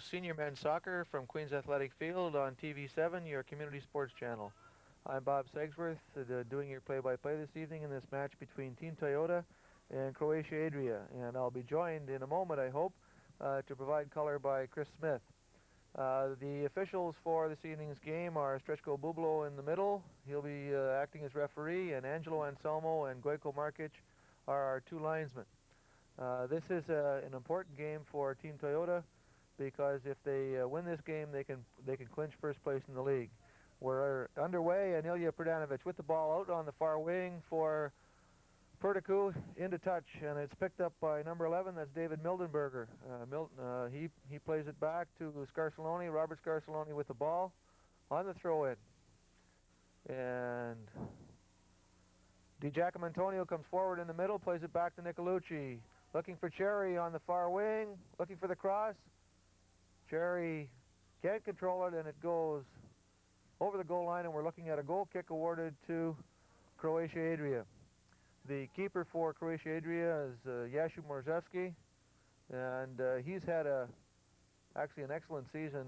Senior Men's Soccer from Queen's Athletic Field on TV7, your community sports channel. I'm Bob Segsworth, doing your play-by-play this evening in this match between Team Toyota and Croatia Adria. And I'll be joined in a moment, I hope, to provide color by Chris Smith. The officials for this evening's game are Strečko Bublo in the middle. He'll be acting as referee, and Angelo Anselmo and Gojko Markic are our two linesmen. This is an important game for Team Toyota because if they win this game, they can clinch first place in the league. We're underway, and Ilya Pradanovic with the ball out on the far wing for Perticu into touch, and it's picked up by number 11. That's David Mildenberger. He plays it back to Scarcelloni. Robert Scarcelloni with the ball on the throw-in, and Di Giacomo Antonio comes forward in the middle, plays it back to Nicolluci. Looking for Cerri on the far wing, looking for the cross. Cerri can't control it, and it goes over the goal line, and we're looking at a goal kick awarded to Croatia Adria. The keeper for Croatia Adria is Jashu Morzewski, and he's had actually an excellent season.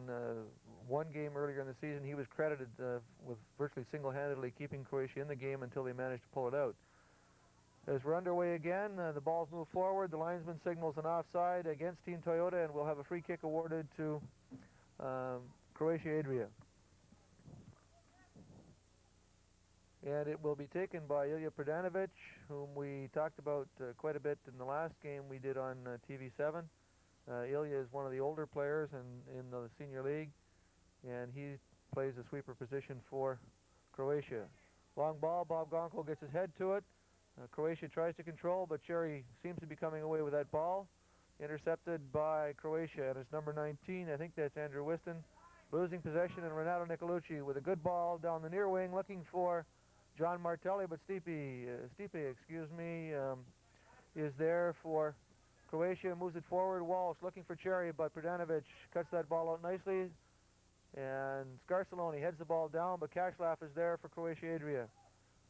One game earlier in the season, he was credited with virtually single-handedly keeping Croatia in the game until they managed to pull it out. As we're underway again, the ball's moved forward. The linesman signals an offside against Team Toyota, and we'll have a free kick awarded to Croatia Adria. And it will be taken by Ilya Pradanovic, whom we talked about quite a bit in the last game we did on TV7. Ilya is one of the older players in the senior league, and he plays the sweeper position for Croatia. Long ball, Bob Gonko gets his head to it. Croatia tries to control, but Cerri seems to be coming away with that ball. Intercepted by Croatia, and it's number 19, I think that's Andrew Whiston, losing possession, and Renato Nicolluci with a good ball down the near wing, looking for John Martelli, but Stipe, is there for Croatia, moves it forward. Walsh looking for Cerri, but Pradanovic cuts that ball out nicely, and Scarcelloni heads the ball down, but Kashlaf is there for Croatia Adria.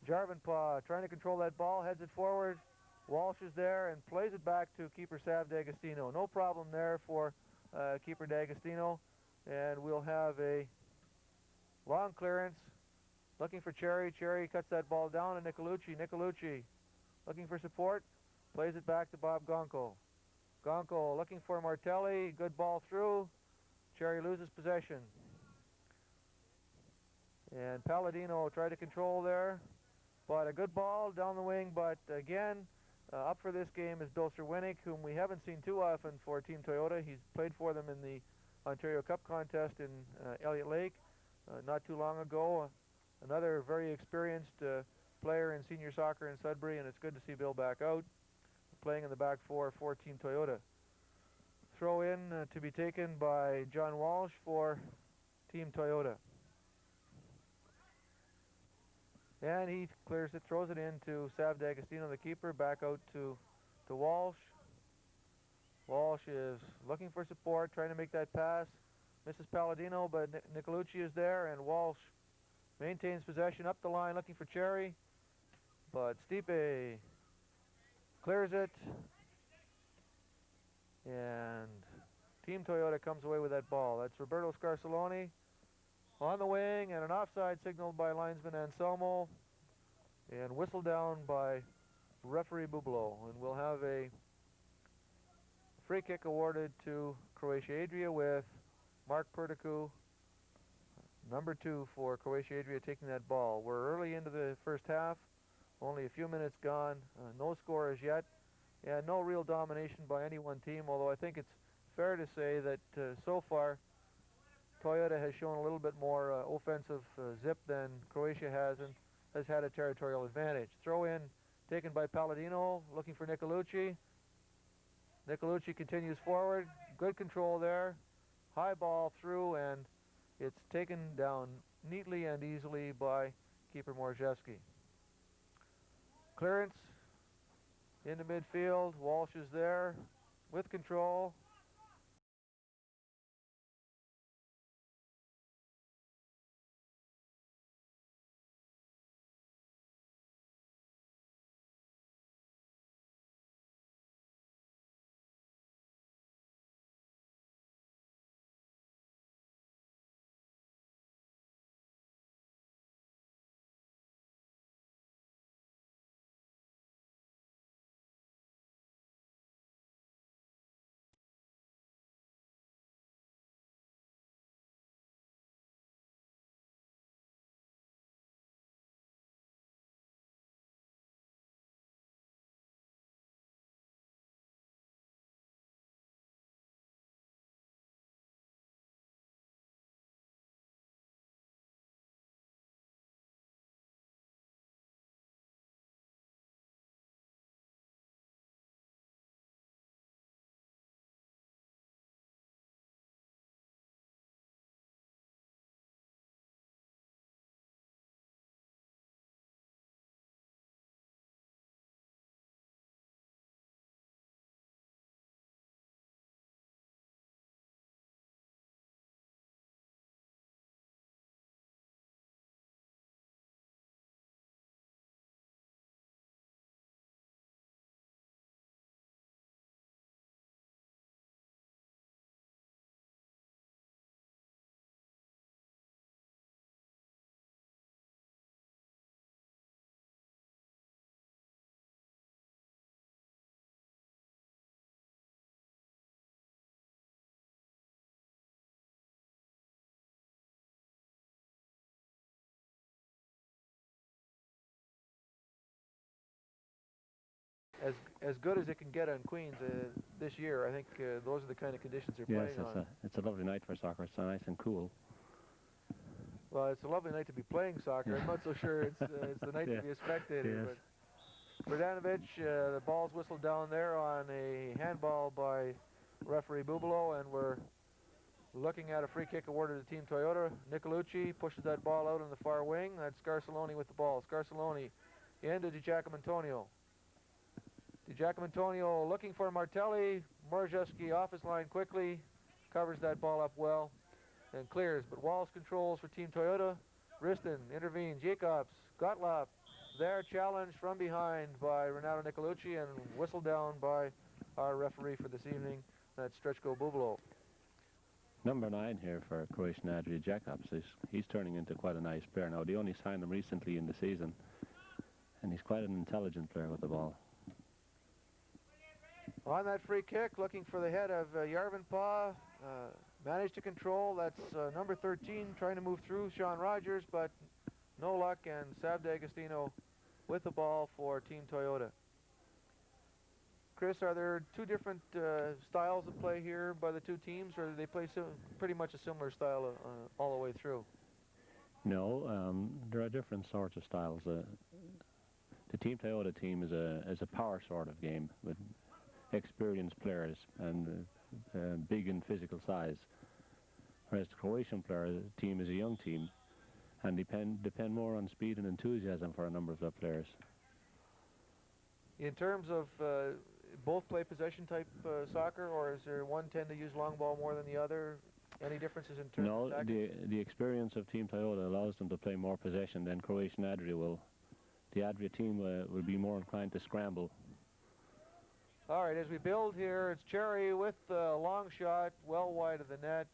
Jarvenpaa trying to control that ball, heads it forward. Walsh is there and plays it back to keeper Sav D'Agostino. No problem there for keeper D'Agostino, and we'll have a long clearance. Looking for Cerri. Cerri cuts that ball down to Nicolluci. Nicolluci looking for support. Plays it back to Bob Gonko. Gonko looking for Martelli. Good ball through. Cerri loses possession. And Palladino tried to control there. But a good ball down the wing. But again, up for this game is Doser Winnick, whom we haven't seen too often for Team Toyota. He's played for them in the Ontario Cup contest in Elliott Lake not too long ago. Another very experienced player in senior soccer in Sudbury, and it's good to see Bill back out, playing in the back four for Team Toyota. Throw in to be taken by John Walsh for Team Toyota. And he clears it, throws it in to Sav D'Agostino, the keeper, back out to Walsh. Walsh is looking for support, trying to make that pass. Misses Palladino, but Nicolluci is there, and Walsh maintains possession up the line, looking for Cerri, but Stipe clears it, and Team Toyota comes away with that ball. That's Roberto Scarcelloni on the wing, and an offside signaled by linesman Anselmo, and whistled down by referee Bublo, and we'll have a free kick awarded to Croatia Adria with Mark Perticu, number 2 for Croatia Adria, taking that ball. We're early into the first half, only a few minutes gone, no score as yet, and no real domination by any one team, although I think it's fair to say that so far Toyota has shown a little bit more offensive zip than Croatia has, and has had a territorial advantage. Throw in taken by Palladino, looking for Nicolluci. Nicolluci continues forward, good control there, high ball through, and it's taken down neatly and easily by keeper Morzewski. Clearance into midfield. Walsh is there with control. as good as it can get on Queens this year. I think those are the kind of conditions they're Yes, playing on. it's a lovely night for soccer. It's nice and cool. Well, it's a lovely night to be playing soccer. I'm not so sure it's the night to be a spectator. Yes. But Brdanovic, the ball's whistled down there on a handball by referee Bubalo, and we're looking at a free kick awarded to Team Toyota. Nicolluci pushes that ball out on the far wing. That's Scarcelloni with the ball. Scarcelloni into DiGiacomo. DiGiacomo looking for Martelli. Morzewski off his line quickly, covers that ball up well, and clears. But Walsh controls for Team Toyota. Riston intervenes. Jacobs, Gottlob, there challenged from behind by Renato Nicolluci and whistled down by our referee for this evening. That's Strechko Bubalo. Number 9 here for Croatian Adria, Jacobs. He's turning into quite a nice player now. They only signed him recently in the season, and he's quite an intelligent player with the ball. On that free kick, looking for the head of Jarvenpaa. Managed to control. That's number 13 trying to move through Sean Rogers, but no luck, and Sab D'Agostino with the ball for Team Toyota. Chris, are there two different styles of play here by the two teams, or do they play pretty much a similar style all the way through? No, there are different sorts of styles. The Team Toyota team is a power sort of game with experienced players and big in physical size, whereas the Croatian team is a young team and depend more on speed and enthusiasm for a number of their players. In terms of both play possession type soccer, or is there one tend to use long ball more than the other? Any differences in terms of tactics? No, the experience of Team Toyota allows them to play more possession than Croatian Adria will. The Adria team will be more inclined to scramble. All right, as we build here, it's Cerri with a long shot, well wide of the net,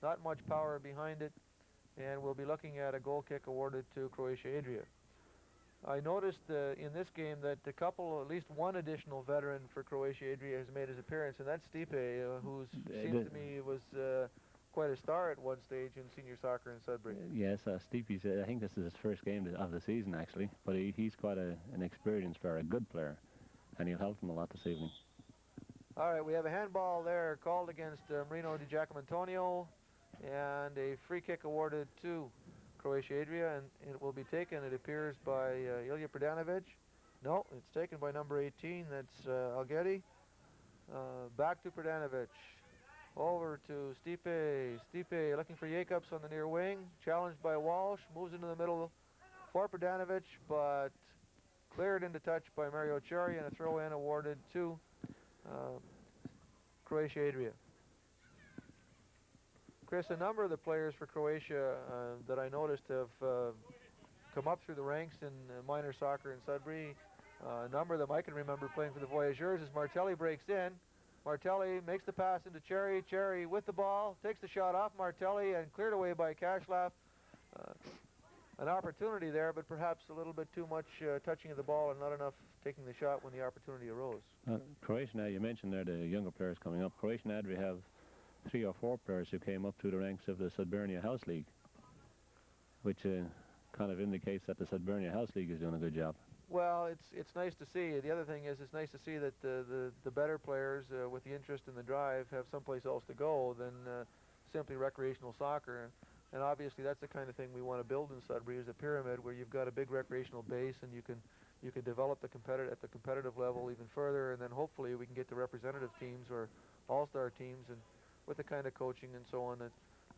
not much power behind it, and we'll be looking at a goal kick awarded to Croatia Adria. I noticed in this game that at least one additional veteran for Croatia Adria has made his appearance, and that's Stipe, who seems to me was quite a star at one stage in senior soccer in Sudbury. Yes, Stipe's, I think this is his first game of the season, actually, but he's quite an experienced player, a good player, and he'll help them a lot this evening. All right, we have a handball there called against Marino DiGiacomo, and a free kick awarded to Croatia Adria, and it will be taken, it appears, by Ilya Brdanovic. No, it's taken by number 18, that's Algedi. Back to Brdanovic. Over to Stipe. Stipe looking for Jacobs on the near wing. Challenged by Walsh. Moves into the middle for Brdanovic, but cleared into touch by Mario Cerri, and a throw-in awarded to Croatia Adria. Chris, a number of the players for Croatia that I noticed have come up through the ranks in minor soccer in Sudbury. A number of them I can remember playing for the Voyageurs as Martelli breaks in. Martelli makes the pass into Cerri. Cerri with the ball, takes the shot off Martelli and cleared away by Kashlaf. An opportunity there, but perhaps a little bit too much touching of the ball and not enough taking the shot when the opportunity arose. Croatia, now you mentioned there the younger players coming up. Croatian Adria have 3 or 4 players who came up through the ranks of the Sudbury House League, which kind of indicates that the Sudbury House League is doing a good job. Well, it's nice to see. The other thing is it's nice to see that the better players with the interest and the drive have someplace else to go than simply recreational soccer. And obviously that's the kind of thing we want to build in Sudbury, is a pyramid where you've got a big recreational base and you can develop at the competitive level even further, and then hopefully we can get to representative teams or all-star teams, and with the kind of coaching and so on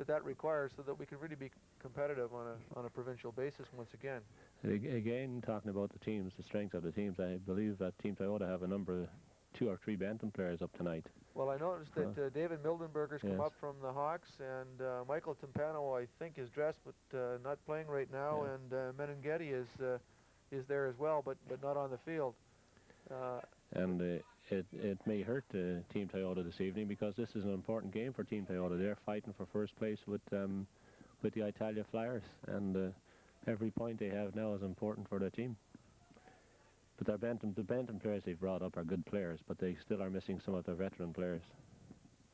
that requires, so that we can really be competitive on a provincial basis once again. Again, talking about the teams, the strength of the teams, I believe that Team Toyota have a number of 2 or 3 Bantam players up tonight. Well, I noticed that David Mildenberger's come up from the Hawks, and Michael Timpano, I think, is dressed but not playing right now, and Menenghetti is there as well, but not on the field. And it may hurt Team Toyota this evening, because this is an important game for Team Toyota. They're fighting for first place with the Italia Flyers, and every point they have now is important for their team. But the Bantam players they've brought up are good players, but they still are missing some of their veteran players.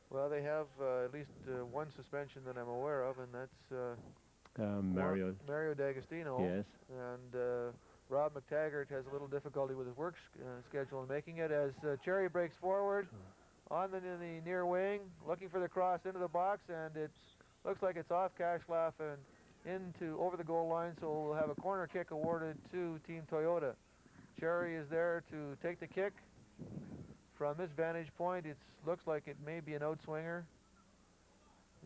Well, they have at least one suspension that I'm aware of, and that's Mario D'Agostino. Yes. And Rob McTaggart has a little difficulty with his work schedule in making it as Cerri breaks forward on the near wing, looking for the cross into the box, and it looks like it's off Kashlaf and into over the goal line, so we'll have a corner kick awarded to Team Toyota. Cerri is there to take the kick. From his vantage point, it looks like it may be an outswinger.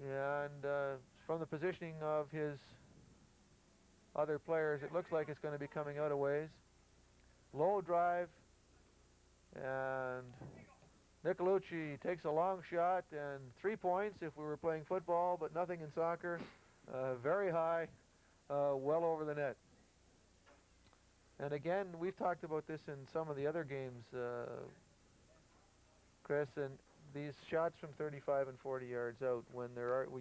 And from the positioning of his other players, it looks like it's going to be coming out a ways. Low drive, and Nicolluci takes a long shot, and 3 points if we were playing football, but nothing in soccer. Very high, well over the net. And again, we've talked about this in some of the other games, Chris, and these shots from 35 and 40 yards out, when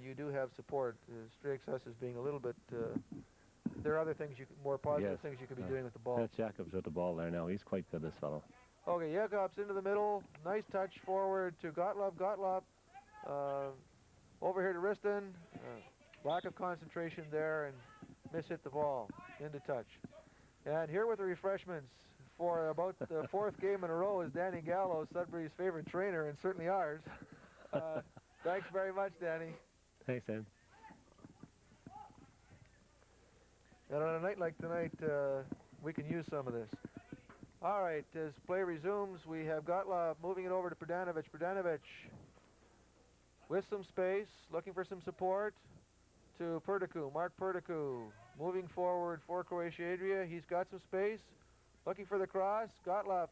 you do have support, strikes us as being a little bit. There are other things more positive things you could be doing with the ball. That's Jacobs with the ball there now. He's quite good, this fellow. Okay, Jacobs into the middle. Nice touch forward to Gottlob. Gottlob over here to Riston. Lack of concentration there and miss-hit the ball into touch. And here with the refreshments for about the fourth game in a row is Danny Gallo, Sudbury's favorite trainer, and certainly ours. Thanks very much, Danny. Thanks, Dan. And on a night like tonight, we can use some of this. All right, as play resumes, we have Gottlob moving it over to Pradanovic. Pradanovic with some space, looking for some support to Perdicu. Mark Perdicu moving forward for Croatia Adria. He's got some space, looking for the cross. Gottlob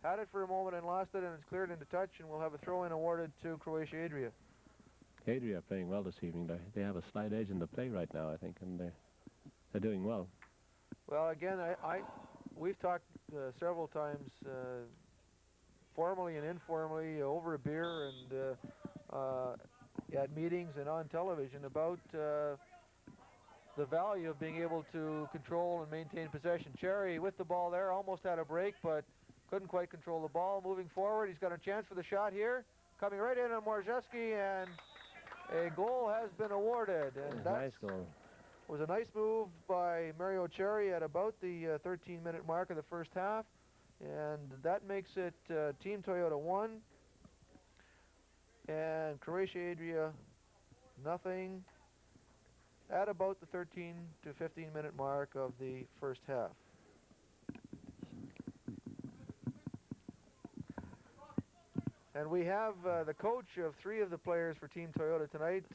had it for a moment and lost it, and it's cleared into touch, and we'll have a throw-in awarded to Croatia Adria. Adria are playing well this evening. They have a slight edge in the play right now, I think, and they're doing well. Well, again, we've talked several times, formally and informally, over a beer and at meetings and on television about the value of being able to control and maintain possession. Cerri with the ball there, almost had a break, but couldn't quite control the ball. Moving forward, he's got a chance for the shot here. Coming right in on Morzewski, and a goal has been awarded. And Nice goal. Was a nice move by Mario Cerri at about the 13-minute mark of the first half, and that makes it Team Toyota 1 and Croatia Adria nothing at about the 13 to 15-minute mark of the first half. And we have the coach of 3 of the players for Team Toyota tonight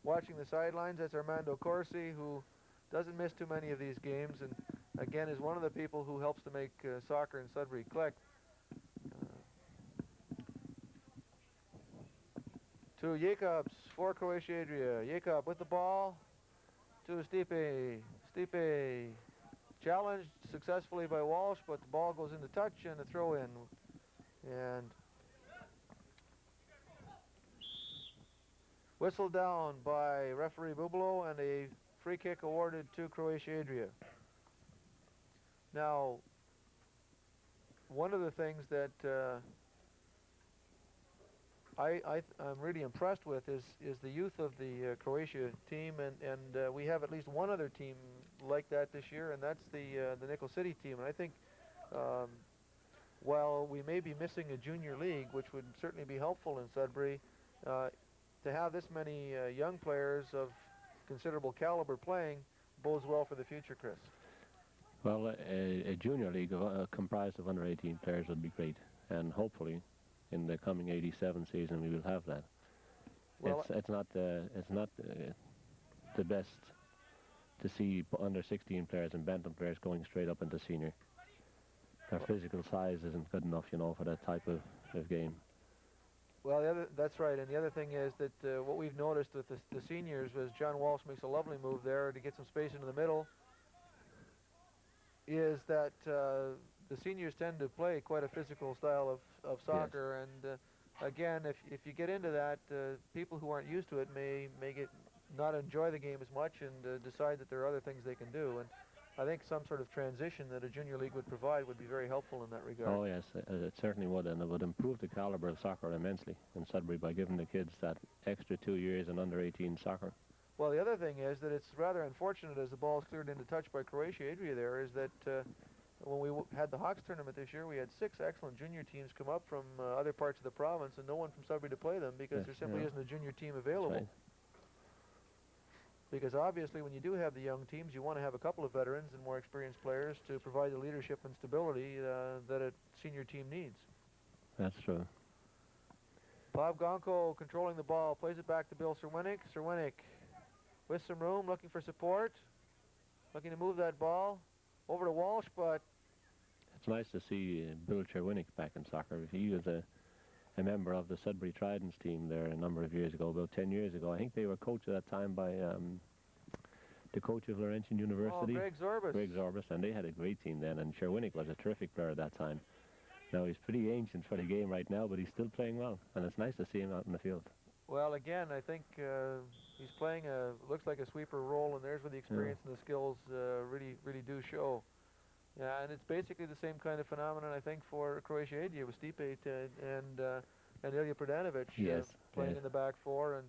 watching the sidelines. That's Armando Corsi, who doesn't miss too many of these games, and again is one of the people who helps to make soccer in Sudbury click. To Jacobs for Croatia Adria. Jacob with the ball to Stipe. Stipe challenged successfully by Walsh, but the ball goes into touch and a throw in. And whistled down by referee Bubalo, and a free kick awarded to Croatia Adria. Now, one of the things that I'm really impressed with is the youth of the Croatia team, and we have at least one other team like that this year, and that's the Nickel City team. And I think while we may be missing a junior league, which would certainly be helpful in Sudbury, to have this many young players of considerable caliber playing bodes well for the future, Chris. Well, a junior league comprised of under 18 players would be great, and hopefully in the coming 87 season we will have that. Well, it's not the best to see under 16 players and bantam players going straight up into senior. Their physical size isn't good enough, you know, for that type of game. Well, that's right, and the other thing is that what we've noticed with the seniors was John Walsh makes a lovely move there to get some space into the middle, is that the seniors tend to play quite a physical style of soccer, yes. And again, if you get into that, people who aren't used to it may not enjoy the game as much and decide that there are other things they can do. And I think some sort of transition that a junior league would provide would be very helpful in that regard. Oh yes, it certainly would, and it would improve the caliber of soccer immensely in Sudbury by giving the kids that extra 2 years in under 18 soccer. Well, the other thing is that it's rather unfortunate as the ball's cleared into touch by Croatia Adria there is that when we had the Hawks tournament this year, we had 6 excellent junior teams come up from other parts of the province and no one from Sudbury to play them because Yes, there simply yeah. isn't a junior team That's available. right. Because obviously when you do have the young teams, you want to have a couple of veterans and more experienced players to provide the leadership and stability that a senior team needs. That's true. Bob Gonko controlling the ball, plays it back to Bill Serwinick. Serwinick with some room, looking for support, looking to move that ball over to Walsh, but It's nice to see Bill Cherwinick back in soccer. He was a member of the Sudbury Tridents team there a number of years ago, about 10 years ago. I think they were coached at that time by the coach of Laurentian University, Greg Zorbas. Greg Zorbas, and they had a great team then, and Cherwinick was a terrific player at that time. Now he's pretty ancient for the game right now, but he's still playing well, and it's nice to see him out in the field. Well, again, I think he's playing looks like a sweeper role, and there's where the experience and the skills really do show. Yeah, and it's basically the same kind of phenomenon, I think, for Croatia Adria with Stipe and Ilya Pradanovic playing in the back four and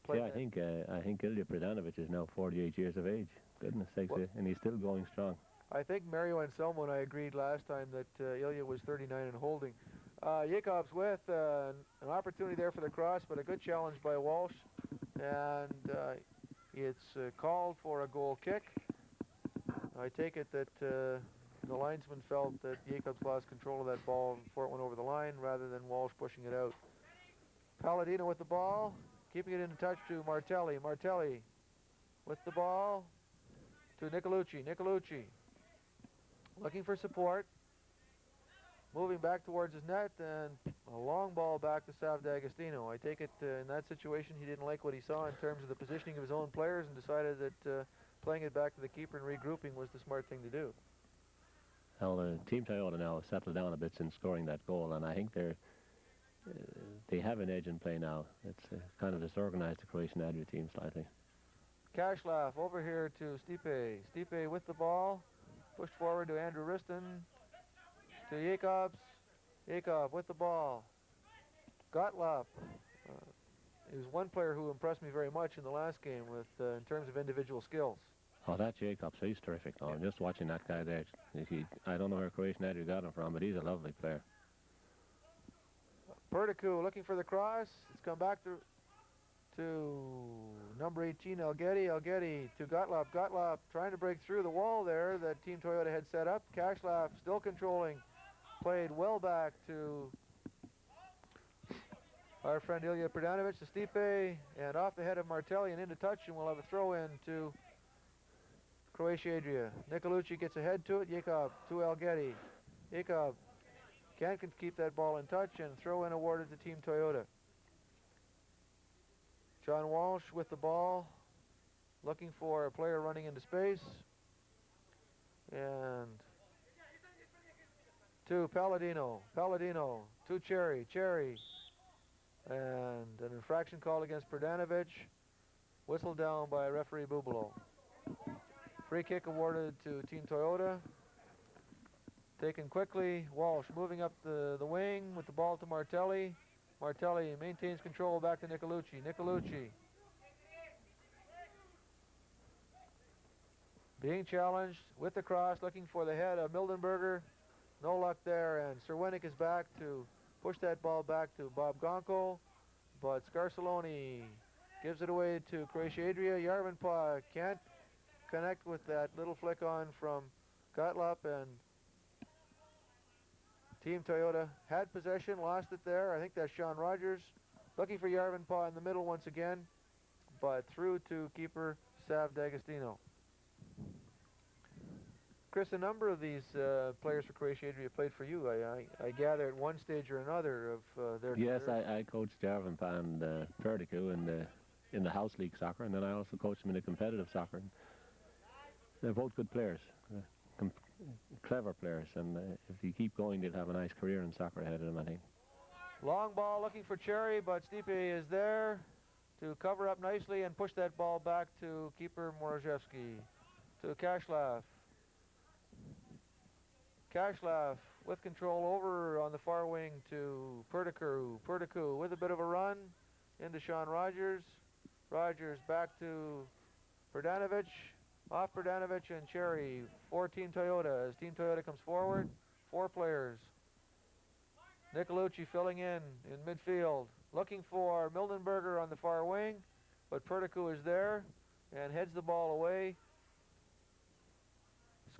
playing. Yeah, I think Ilya Pradanovic is now 48 years of age. Goodness sakes, and he's still going strong. I think Mario Anselmo and I agreed last time that Ilya was 39 and holding. Jacobs with an opportunity there for the cross, but a good challenge by Walsh, and it's called for a goal kick. I take it that the linesman felt that Jacobs lost control of that ball before it went over the line rather than Walsh pushing it out. Palladino with the ball, keeping it in touch to Martelli. Martelli with the ball to Nicolluci. Nicolluci looking for support, moving back towards his net, and a long ball back to Sav D'Agostino. I take it in that situation he didn't like what he saw in terms of the positioning of his own players and decided that playing it back to the keeper and regrouping was the smart thing to do. Well, Team Toyota now has settled down a bit since scoring that goal, and I think they have an edge in play now. It's kind of disorganized the Croatian Adria team slightly. Kashlav over here to Stipe. Stipe with the ball, pushed forward to Andrew Riston, to Jacobs. Jacob with the ball. Gottlob. He was one player who impressed me very much in the last game with in terms of individual skills. Oh, that Jacobs, he's terrific. Oh, I'm just watching that guy there. I don't know where Croatian Adria got him from, but he's a lovely player. Perticu looking for the cross. It's come back to number 18, Elgeti. Elgeti to Gottlob. Gottlob trying to break through the wall there that Team Toyota had set up. Kashlav still controlling. Played well back to our friend Ilya Pradanovic to Stipe, and off the head of Martelli and into touch, and we'll have a throw in to Croatia Adria. Nicolluci gets ahead to it. Jacob to Elgeti. Jacob can't keep that ball in touch, and throw in awarded to Team Toyota. John Walsh with the ball, looking for a player running into space, and to Palladino. Palladino to Cerri. Cerri. And an infraction called against Pradanovic. Whistled down by referee Bubalo. Free kick awarded to Team Toyota. Taken quickly. Walsh moving up the wing with the ball to Martelli. Martelli maintains control back to Nicolluci. Nicolluci being challenged with the cross, looking for the head of Mildenberger. No luck there, and Serwinick is back to push that ball back to Bob Gonko, but Scarcelloni gives it away to Croatia Adria. Jarvenpaa can't connect with that little flick on from Gottlob, and Team Toyota had possession, lost it there. I think that's Sean Rogers looking for Jarvenpaa in the middle once again, but through to keeper Sav D'Agostino. Chris, a number of these players for Croatia Adria played for you. I gather at one stage or another of their Yes, careers. I coached Jarvenpaa and Perdicu in the house league soccer, and then I also coached them in the competitive soccer. They're both good players, clever players, and if they keep going, they'll have a nice career in soccer ahead of them, I think. Long ball looking for Cerri, but Stipe is there to cover up nicely and push that ball back to keeper Morozhevsky. To Kashlav. Kashlav with control over on the far wing to Perticu. Perticu with a bit of a run into Sean Rogers. Rogers back to Berdanovic. Off Berdanovic and Cerri for Team Toyota. As Team Toyota comes forward, 4 players. Nicolluci filling in midfield. Looking for Mildenberger on the far wing, but Perticu is there and heads the ball away.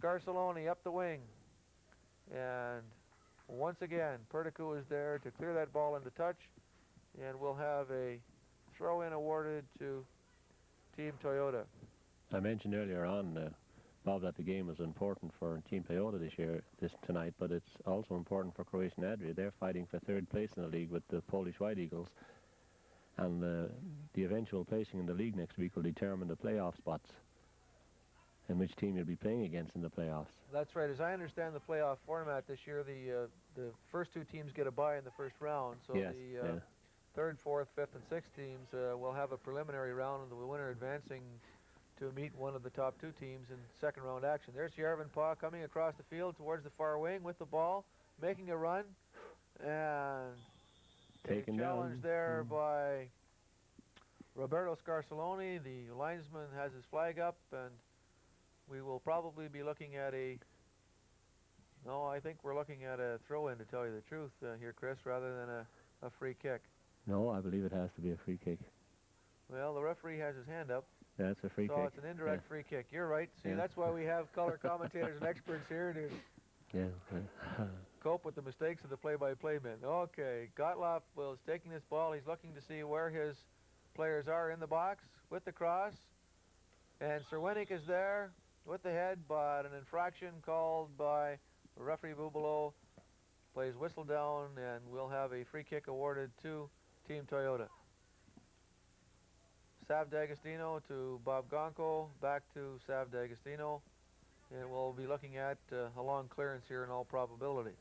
Scarcelloni up the wing. And once again, Perticu is there to clear that ball into touch. And we'll have a throw-in awarded to Team Toyota. I mentioned earlier on, Bob, that the game was important for Team Toyota tonight, but it's also important for Croatia and Adria. They're fighting for 3rd place in the league with the Polish White Eagles, and the eventual placing in the league next week will determine the playoff spots and which team you'll be playing against in the playoffs. That's right. As I understand the playoff format this year, the first 2 teams get a bye in the first round, so yes, the 3rd, 4th, 5th, and 6th teams will have a preliminary round, and the winner advancing to meet one of the top 2 teams in second round action. There's Jarvenpaa coming across the field towards the far wing with the ball, making a run, and taken challenge down there by Roberto Scarcelloni. The linesman has his flag up, and we will probably be looking at I think we're looking at a throw-in, to tell you the truth here, Chris, rather than a free kick. No, I believe it has to be a free kick. Well, the referee has his hand up. That's a free kick. So it's an indirect free kick. You're right. See, that's why we have color commentators and experts here to cope with the mistakes of the play-by-play men. Okay, Gottlob is taking this ball. He's looking to see where his players are in the box with the cross. And Cerwenick is there with the head, but an infraction called by referee Bubalo. Plays whistle down, and we'll have a free kick awarded to Team Toyota. Sav D'Agostino to Bob Gonco, back to Sav D'Agostino, and we'll be looking at a long clearance here in all probability.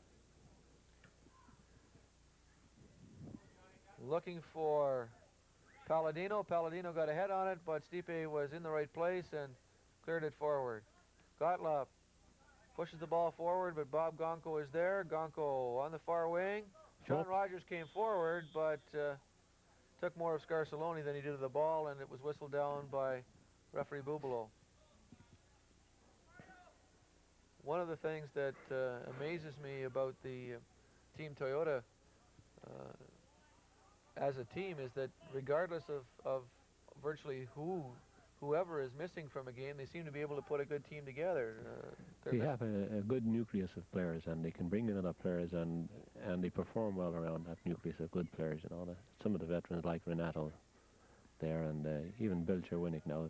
Looking for Palladino. Palladino got a head on it, but Stipe was in the right place and cleared it forward. Gottlob pushes the ball forward, but Bob Gonco is there. Gonco on the far wing. Sean Rogers came forward, but took more of Scarcelloni than he did of the ball, and it was whistled down by referee Bubalo. One of the things that amazes me about the Team Toyota as a team is that regardless of virtually whoever is missing from a game, they seem to be able to put a good team together. They have a good nucleus of players, and they can bring in other players, and they perform well around that nucleus of good players. You know, some of the veterans like Renato there, and even Bill Cerwenick now.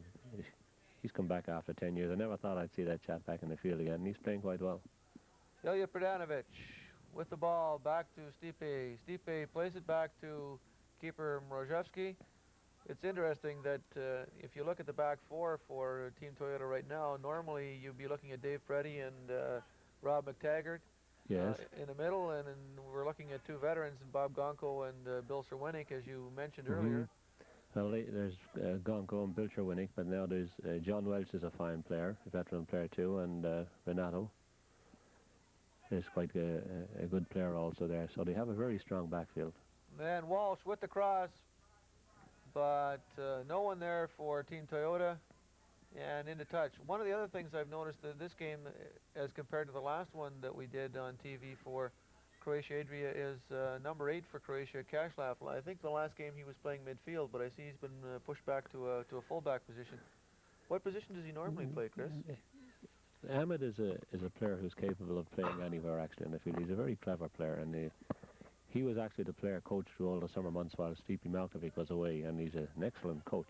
He's come back after 10 years. I never thought I'd see that chap back in the field again, and he's playing quite well. Ilya Berdanovic with the ball back to Stipe. Stipe plays it back to keeper Mrozhevsky. It's interesting that if you look at the back 4 for Team Toyota right now, normally you'd be looking at Dave Preddy and Rob McTaggart yes. In the middle, and we're looking at 2 veterans, Bob Gonco and Bill Cerwenick, as you mentioned earlier. Well, there's Gonco and Bill Cerwenick, but now there's John Welch is a fine player, a veteran player too, and Renato is quite a good player also there. So they have a very strong backfield. Then Walsh with the cross, but no one there for Team Toyota, and into touch. One of the other things I've noticed that this game, as compared to the last one that we did on TV for Croatia Adria, is number 8 for Croatia, Kashlav. I think the last game he was playing midfield, but I see he's been pushed back to a fullback position. What position does he normally play, Chris? Ahmed is a player who's capable of playing anywhere actually in the field. He's a very clever player, and he was actually the player coach through all the summer months while Stipe Malkovic was away, and he's an excellent coach.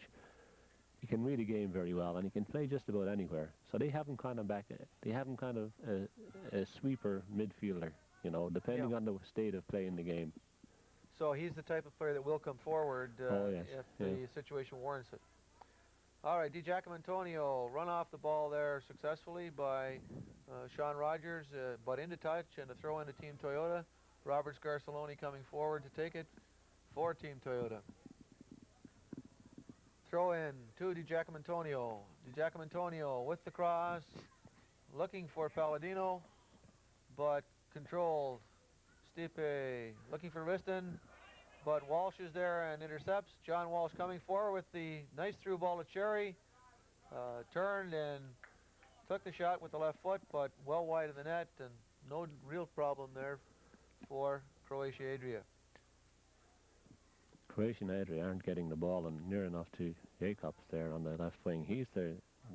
He can read a game very well, and he can play just about anywhere. So they have him kind of a sweeper midfielder, you know, depending on the state of play in the game. So he's the type of player that will come forward if the situation warrants it. All right, Di Giacomo run off the ball there successfully by Sean Rogers, but into touch and a throw into Team Toyota. Robert Scarcelloni coming forward to take it for Team Toyota. Throw in to Di Giacomo. Di Giacomo with the cross, looking for Palladino, but controlled. Stipe looking for Riston, but Walsh is there and intercepts. John Walsh coming forward with the nice through ball to Cerri. Turned and took the shot with the left foot, but well wide of the net, and no real problem there for Croatia Adria. Croatia and Adria aren't getting the ball and near enough to Jacobs there on the left wing. He's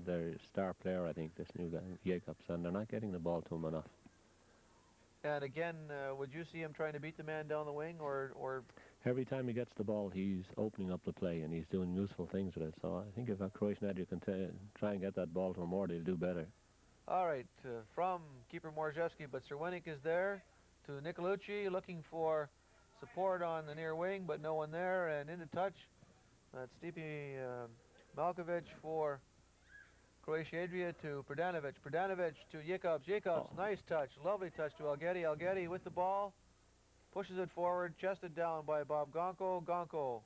their star player, I think, this new guy, Jacobs, and they're not getting the ball to him enough. And again, would you see him trying to beat the man down the wing, or every time he gets the ball, he's opening up the play and he's doing useful things with it. So I think if Croatia and Adria can try and get that ball to him more, they'll do better. All right, from keeper Morzewski, but Cerwinick is there to Nicolluci, looking for support on the near wing, but no one there, and into touch. That's Stipe Malkovic for Croatia Adria to Pradanovic. Pradanovic to Jacobs. Jacobs, nice touch, lovely touch to Algetti. Algetti with the ball, pushes it forward, chested down by Bob Gonko. Gonko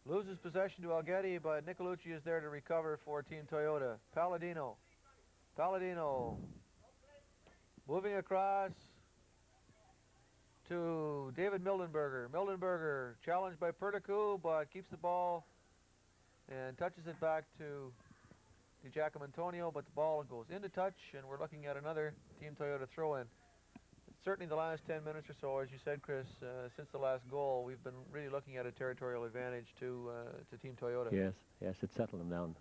loses possession to Algetti, but Nicolluci is there to recover for Team Toyota. Palladino. Palladino moving across to David Mildenberger. Mildenberger challenged by Perticu, but keeps the ball and touches it back to Giacomo Antonio, but the ball goes into touch, and we're looking at another Team Toyota throw-in. Certainly the last 10 minutes or so, as you said, Chris, since the last goal, we've been really looking at a territorial advantage to Team Toyota. Yes, it's settled them down.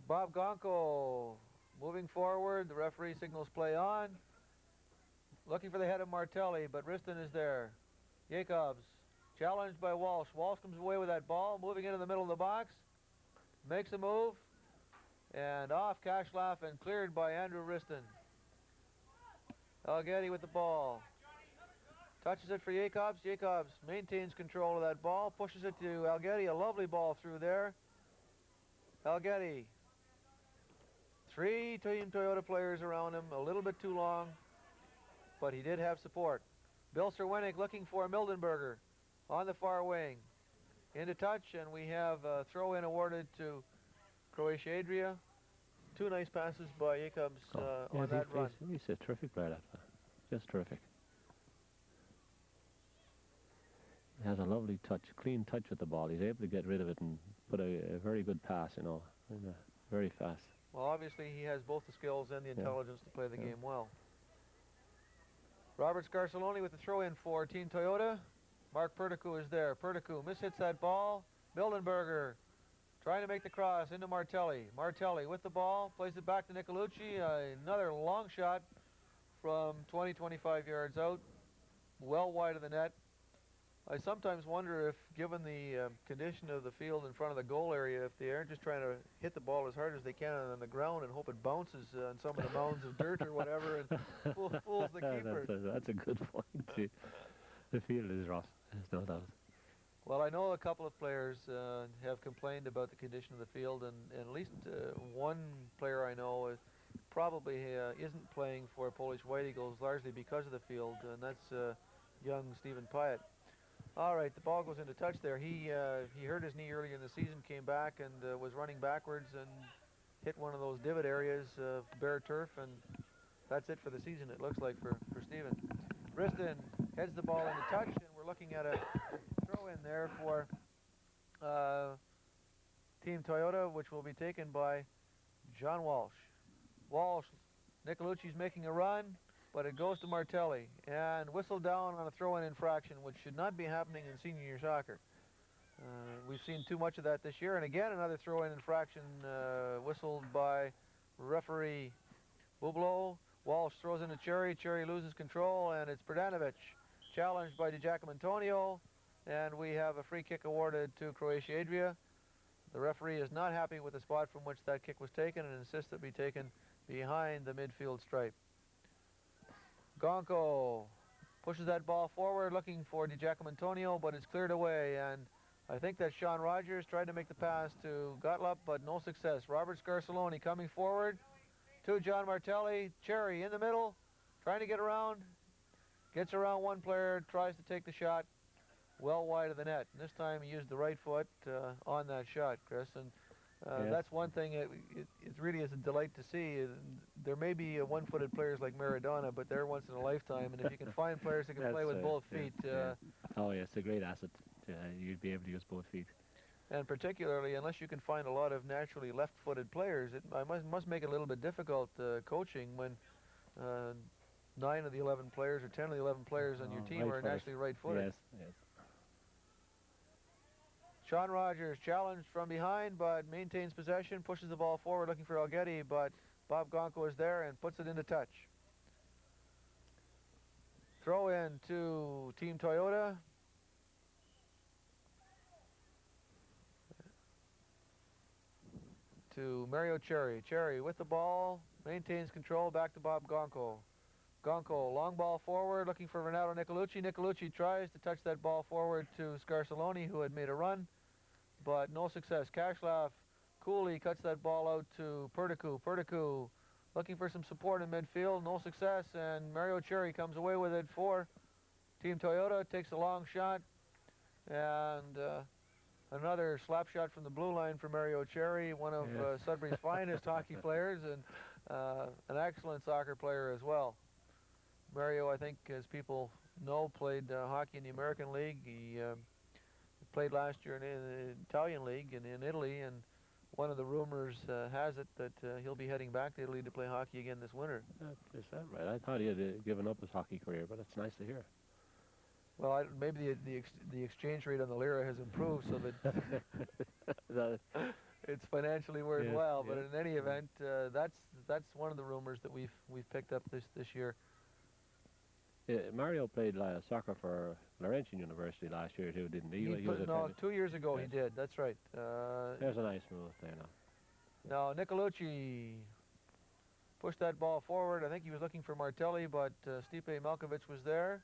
Bob Gonko moving forward. The referee signals play on. Looking for the head of Martelli, but Riston is there. Jacobs challenged by Walsh. Walsh comes away with that ball, moving into the middle of the box. Makes a move. And off Kashlaf and cleared by Andrew Riston. Algetti with the ball. Touches it for Jacobs. Jacobs maintains control of that ball. Pushes it to Algetti. A lovely ball through there. Algetti. 3 Team Toyota players around him. A little bit too long, but he did have support. Bill Cerwinick looking for Mildenberger on the far wing. Into touch, and we have a throw-in awarded to Croatia Adria. 2 nice passes by Jacobs on that run. He's a terrific player, that fella. Just terrific. He has a lovely touch, clean touch with the ball. He's able to get rid of it and put a very good pass, you know, very fast. Well, obviously he has both the skills and the intelligence to play the game well. Robert Scarcelloni with the throw-in for Team Toyota. Mark Perticu is there. Perticu mishits that ball. Mildenberger trying to make the cross into Martelli. Martelli with the ball, plays it back to Nicolluci. Another long shot from 20-25 yards out, well wide of the net. I sometimes wonder if, given the condition of the field in front of the goal area, if they aren't just trying to hit the ball as hard as they can on the ground and hope it bounces on some of the mounds of dirt or whatever and fools the keeper. That's a good point, too. The field is rough, there's no doubt. Well, I know a couple of players have complained about the condition of the field, and at least one player I know probably isn't playing for Polish White Eagles largely because of the field, and that's young Stephen Pyatt. All right, the ball goes into touch there. He hurt his knee earlier in the season, came back and was running backwards and hit one of those divot areas of bare turf, and that's it for the season, it looks like, for Stephen. Riston heads the ball into touch, and we're looking at a throw-in there for Team Toyota, which will be taken by John Walsh. Walsh, Nicolluci's making a run, but it goes to Martelli, and whistled down on a throw-in infraction, which should not be happening in senior year soccer. We've seen too much of that this year, and again another throw-in infraction whistled by referee Bublo. Walsh throws into Cerri. Cerri loses control, and it's Pradanovic challenged by Giacomo Antonio, and we have a free kick awarded to Croatia Adria. The referee is not happy with the spot from which that kick was taken and insists it be taken behind the midfield stripe. Gonko pushes that ball forward, looking for Giacomo Antonio, but it's cleared away, and I think that Sean Rogers tried to make the pass to Gottlieb, but no success. Robert Scarcelloni coming forward to John Martelli. Cerri in the middle, trying to get around, gets around one player, tries to take the shot well wide of the net. And this time he used the right foot on that shot, Chris. And Yes. That's one thing. It really is a delight to see. There may be one-footed players like Maradona, but they're once in a lifetime. And if you can find players that can That's play with both yeah, feet, yeah. Oh, yeah, it's a great asset. You'd be able to use both feet. and particularly unless you can find a lot of naturally left-footed players, it must make it a little bit difficult coaching when uh, 9 of the 11 players or 10 of the 11 players on your Oh, team right are footed. naturally right-footed. Yes, yes. Sean Rogers challenged from behind, but maintains possession, pushes the ball forward looking for Algetti, but Bob Gonko is there and puts it into touch. Throw in to Team Toyota. To Mario Cerri. Cerri with the ball, maintains control, back to Bob Gonko. Gonko, long ball forward, looking for Renato Nicolluci. Nicolluci tries to touch that ball forward to Scarcelloni, who had made a run, but no success. Kashlaf coolly cuts that ball out to Perticu. Perticu looking for some support in midfield, no success, and Mario Cerri comes away with it for Team Toyota, takes a long shot, and another slap shot from the blue line for Mario Cerri, one of Yes. Sudbury's finest hockey players, and an excellent soccer player as well. Mario, I think, as people know, played hockey in the American League. He played last year in the Italian League and in Italy, and one of the rumors has it that he'll be heading back to Italy to play hockey again this winter. Is that right? I thought he had given up his hockey career, but it's nice to hear. Well, maybe the exchange rate on the lira has improved so that it's financially worthwhile. Yes, But in any event, that's one of the rumors that we've picked up this year. Mario played soccer for Laurentian University last year too, didn't he? No, 2 years ago he Yes. did. That's right. There's a nice move there now. Now Nicolluci pushed that ball forward. I think he was looking for Martelli, but Stipe Malkovich was there.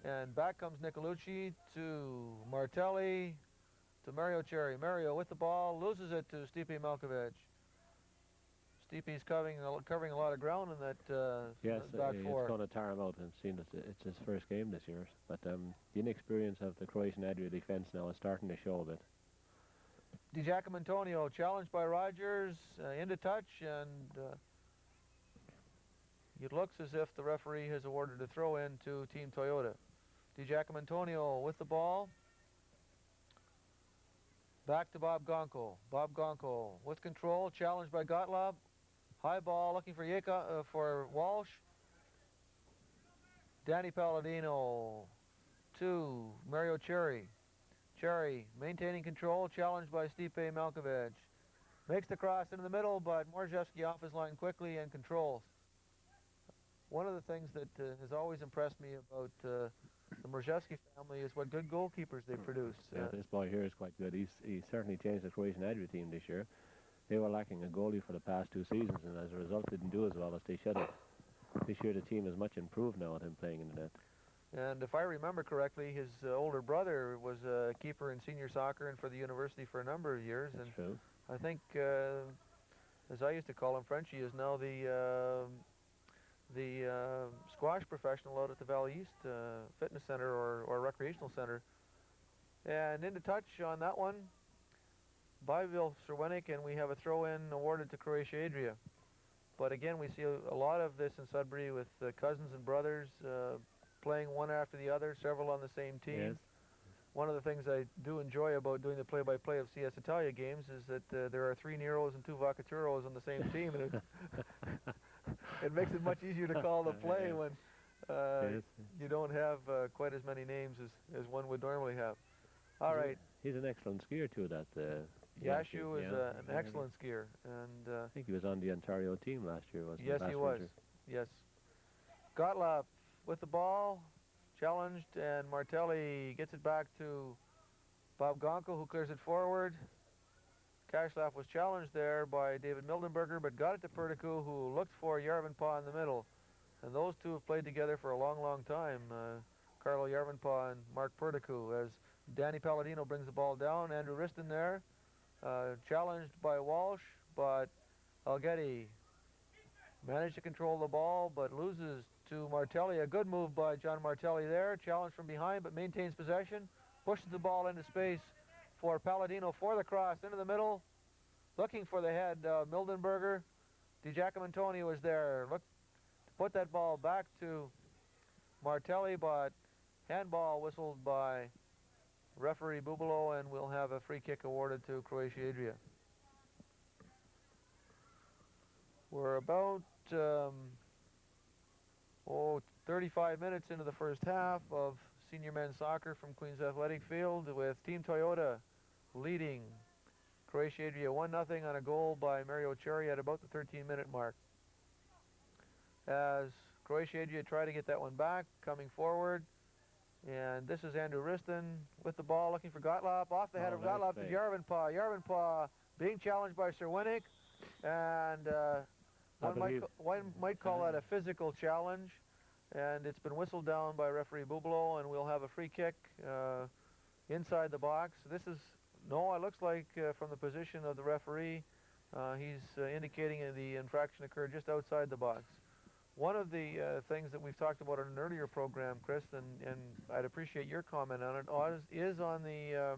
And back comes Nicolluci to Martelli, to Mario Cerri. Mario with the ball, loses it to Stipe Malkovich. Stipe's covering a lot of ground in that Yes, back it's four. going to tire him out, and seeing that it's his first game this year. But the inexperience of the Croatian Adria defence now is starting to show a bit. Di Giacomo Antonio challenged by Rogers, into touch, and it looks as if the referee has awarded a throw in to Team Toyota. Di Giacomo Antonio with the ball. Back to Bob Gonko. Bob Gonko with control, challenged by Gottlob. High ball looking for Walsh. Danny Palladino to Mario Cerri. Cerri maintaining control, challenged by Stipe Malkovich. Makes the cross into the middle, but Morzewski off his line quickly and controls. One of the things that has always impressed me about the Morzewski family is what good goalkeepers they produce. Yeah, this boy here is quite good. He's certainly changed the Croatian Adria team this year. They were lacking a goalie for the past 2 seasons, and as a result didn't do as well as they should have. This year the team is much improved now with him playing in the net. And if I remember correctly, his older brother was a keeper in senior soccer and for the university for a number of years. That's and true. I think, as I used to call him, Frenchie is now the squash professional out at the Valley East Fitness Center or Recreational Center. And into touch on that one by Bill Serwenik, and we have a throw-in awarded to Croatia Adria. But again, we see a lot of this in Sudbury with cousins and brothers playing one after the other, several on the same team. Yes. One of the things I do enjoy about doing the play-by-play of CS Italia games is that there are 3 Neros and 2 Vacaturos on the same team, and it makes it much easier to call the play when Yes. you don't have quite as many names as one would normally have. All right. He's an excellent skier too, that Yashu is yeah. an excellent skier, and I think he was on the Ontario team last year, wasn't he? yes, he was. Yes. Gottlob with the ball, challenged, and Martelli gets it back to Bob Gonko, who clears it forward. Kashlaf was challenged there by David Mildenberger, but got it to Perticu, who looked for Jarvenpaa in the middle. And those two have played together for a long, long time, Karlo Jarvenpaa and Mark Perticu, as Danny Palladino brings the ball down. Andrew Riston there, challenged by Walsh, but Algetti managed to control the ball, but loses to Martelli. A good move by John Martelli there, challenged from behind, but maintains possession, pushes the ball into space for Palladino for the cross into the middle, looking for the head. Mildenberger, DiGiacomo was there. Look to put that ball back to Martelli, but handball whistled by referee Bubalo, and we'll have a free kick awarded to Croatia Adria. We're about 35 minutes into the first half of senior men's soccer from Queens Athletic Field, with Team Toyota leading Croatia Adria 1-0 on a goal by Mario Cerri at about the 13-minute mark. As Croatia Adria try to get that one back, coming forward, and this is Andrew Riston with the ball, looking for Gottlob, off the head of Gottlob to Jarvenpaa. Jarvenpaa being challenged by Sir Winnick, and one might call that a physical challenge, and it's been whistled down by referee Bubalo, and we'll have a free kick inside the box. This is, no, it looks like from the position of the referee, he's indicating the infraction occurred just outside the box. One of the things that we've talked about in an earlier program, Chris, and I'd appreciate your comment on it, is on the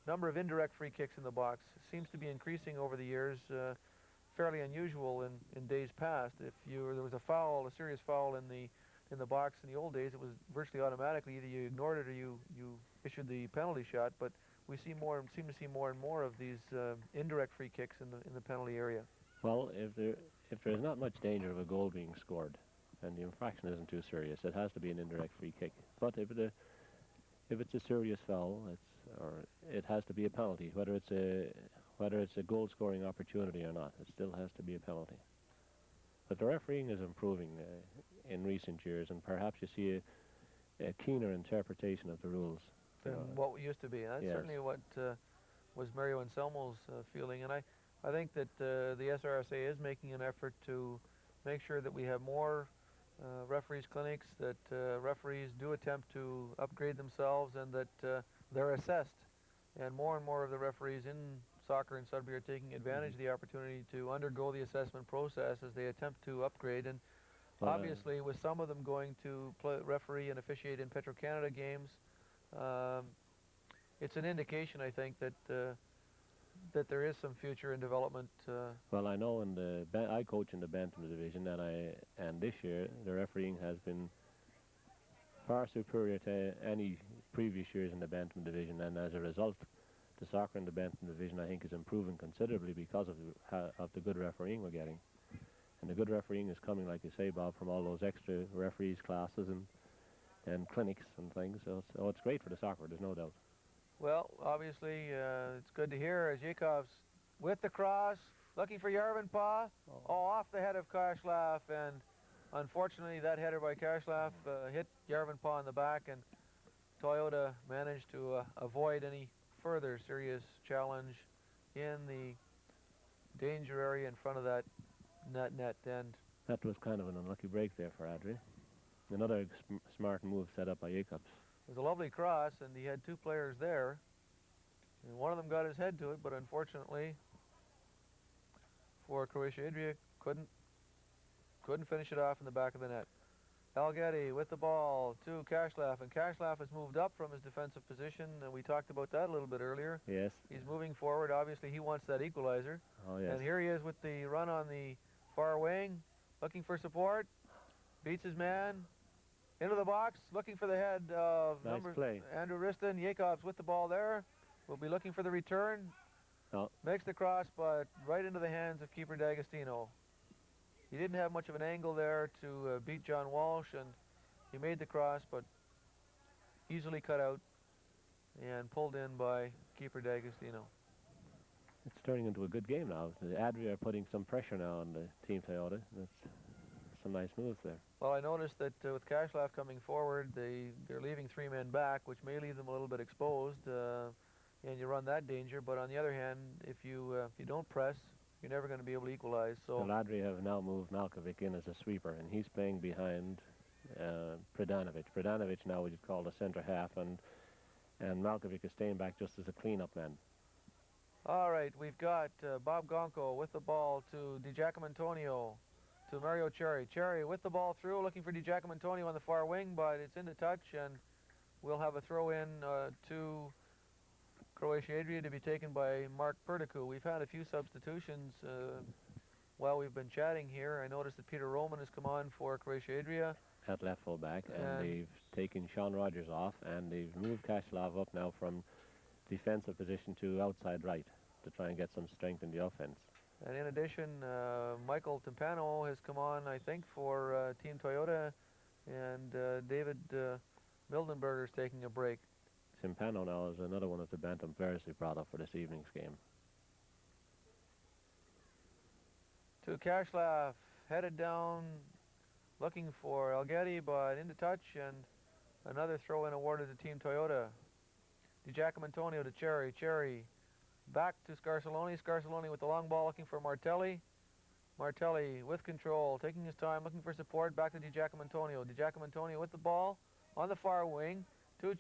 number of indirect free kicks in the box. It seems to be increasing over the years, fairly unusual in days past. If there was a foul, a serious foul in the box in the old days, it was virtually automatically either you ignored it or you issued the penalty shot. But we seem to see more and more of these indirect free kicks in the penalty area. Well, if there's not much danger of a goal being scored and the infraction isn't too serious, it has to be an indirect free kick. But if it's a serious foul, it has to be a penalty, whether it's a goal-scoring opportunity or not. It still has to be a penalty. But the refereeing is improving in recent years, and perhaps you see a keener interpretation of the rules than what we used to be. That's certainly what was Mario Anselmo's feeling, and I think that the SRSA is making an effort to make sure that we have more referees clinics, that referees do attempt to upgrade themselves, and that they're assessed. And more of the referees in soccer in Sudbury are taking advantage of the opportunity to undergo the assessment process as they attempt to upgrade. And obviously, with some of them going to referee and officiate in Petro-Canada games, it's an indication, I think, that there is some future in development. Well, I know I coach in the Bantam division, and this year the refereeing has been far superior to any previous years in the Bantam division, and as a result, the soccer in the Bantam division, I think, is improving considerably because of the good refereeing we're getting. And the good refereeing is coming, like you say, Bob, from all those extra referees classes and clinics and things. So it's great for the soccer, there's no doubt. Well, obviously, it's good to hear as Yakov's with the cross, looking for Jarvenpaa. Off the head of Kashlaf, and unfortunately that header by Kashlaf hit Jarvenpaa in the back, and Toyota managed to avoid any further serious challenge in the danger area in front of that net end. That was kind of an unlucky break there for Adria. Another smart move set up by Jacobs. It was a lovely cross, and he had two players there, and one of them got his head to it, but unfortunately for Croatia Adria, couldn't finish it off in the back of the net. Algetti with the ball to Kashlaf, and Kashlaf has moved up from his defensive position, and we talked about that a little bit earlier. Yes. He's moving forward. Obviously, he wants that equalizer. Oh, yes. And here he is with the run on the far wing, looking for support, beats his man, into the box, looking for the head of Andrew Riston. Yakov's with the ball there. We'll be looking for the return. No. Makes the cross, but right into the hands of keeper D'Agostino. He didn't have much of an angle there to beat John Walsh, and he made the cross, but easily cut out and pulled in by keeper D'Agostino. It's turning into a good game now. The Adria are putting some pressure now on the Team Toyota. That's some nice moves there. Well, I noticed that with Kashlaf coming forward, they're leaving three men back, which may leave them a little bit exposed, and you run that danger. But on the other hand, if you don't press, you're never going to be able to equalize. So Adria have now moved Malkovic in as a sweeper, and he's playing behind Predanovic. Predanovic now is called a centre half, and Malkovic is staying back just as a clean-up man. All right, we've got Bob Gonco with the ball to DiGiacomo to Mario Cerri. Cerri with the ball through, looking for DiGiacomo on the far wing, but it's into touch, and we'll have a throw in to Croatia Adria to be taken by Mark Perdicu. We've had a few substitutions while we've been chatting here. I noticed that Peter Roman has come on for Croatia Adria. At left full back, and they've taken Sean Rogers off, and they've moved Kashlov up now from defensive position to outside right to try and get some strength in the offense. And in addition, Michael Timpano has come on, I think, for Team Toyota, and David Mildenberger is taking a break. Timpano now is another one of the Bantam players we brought up for this evening's game. To Kashlov, headed down, looking for Algetti, but into touch, and another throw-in awarded to Team Toyota. DiGiacomo to Cerri. Cerri back to Scarsoloni. Scarsoloni with the long ball looking for Martelli. Martelli with control, taking his time, looking for support. Back to DiGiacomo. DiGiacomo with the ball on the far wing to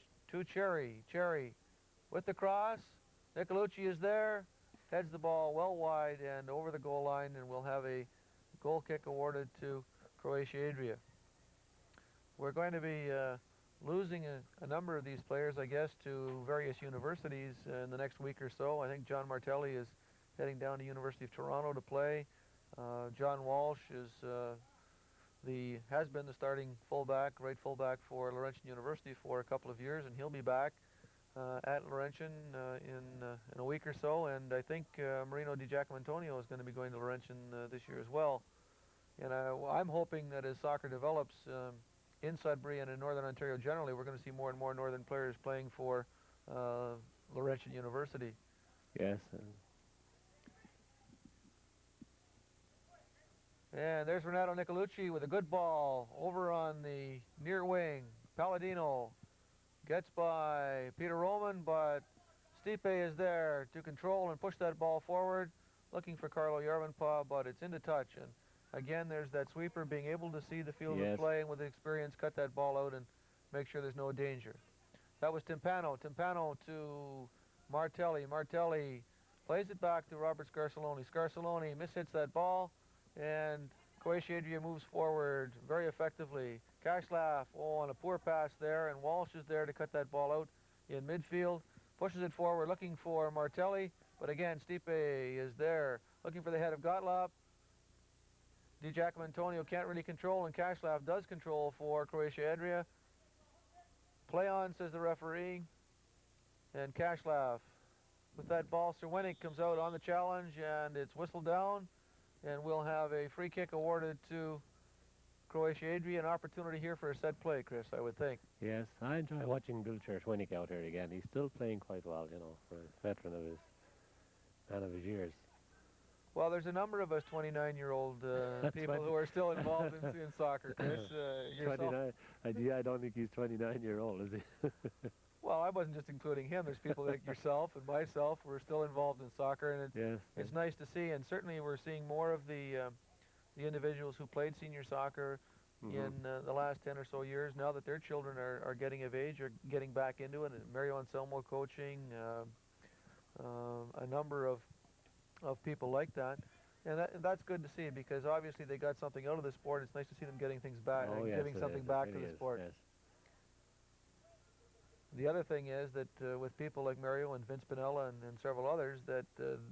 Cerri. Cerri with the cross. Nicolluci is there. Heads the ball well wide and over the goal line, and we'll have a goal kick awarded to Croatia Adria. We're going to be losing a number of these players, I guess, to various universities in the next week or so. I think John Martelli is heading down to University of Toronto to play. John Walsh has been the starting fullback, right fullback for Laurentian University for a couple of years, and he'll be back at Laurentian in a week or so. And I think Marino DiGiacomo is going to be going to Laurentian this year as well. And I'm hoping that as soccer develops in Sudbury and in Northern Ontario generally, we're going to see more and more Northern players playing for Laurentian University. Yes. And there's Renato Nicolluci with a good ball over on the near wing. Palladino gets by Peter Roman, but Stipe is there to control and push that ball forward, looking for Karlo Jarvenpaa, but it's into touch. And again, there's that sweeper being able to see the field of play and with experience cut that ball out and make sure there's no danger. That was Timpano. Timpano to Martelli. Martelli plays it back to Robert Scarsoloni. Scarsoloni mishits that ball, and Croatia Adria moves forward very effectively. Kashlov, on a poor pass there, and Walsh is there to cut that ball out in midfield. Pushes it forward, looking for Martelli, but again, Stipe is there, looking for the head of Gottlob. DiGiacomo can't really control, and Kashlov does control for Croatia Adria. Play on, says the referee. And Kashlov with that ball. Cerwenik comes out on the challenge, and it's whistled down. And we'll have a free kick awarded to Croatia Adria. An opportunity here for a set play, Chris, I would think. Yes, I enjoy watching Bill Cerwenik out here again. He's still playing quite well, you know, for a veteran of his man of his years. Well, there's a number of us 29-year-old people who are still involved in soccer, Chris. 29? I don't think he's 29-year-old, is he? Well, I wasn't just including him. There's people like yourself and myself who are still involved in soccer, and it's nice to see. And certainly we're seeing more of the individuals who played senior soccer in the last 10 or so years, now that their children are getting of age, are getting back into it. And Mario Anselmo coaching, a number of people like that, and that's good to see, because obviously they got something out of the sport. It's nice to see them getting things back, giving something back to the sport. Yes. The other thing is that with people like Mario and Vince Pinella and several others, that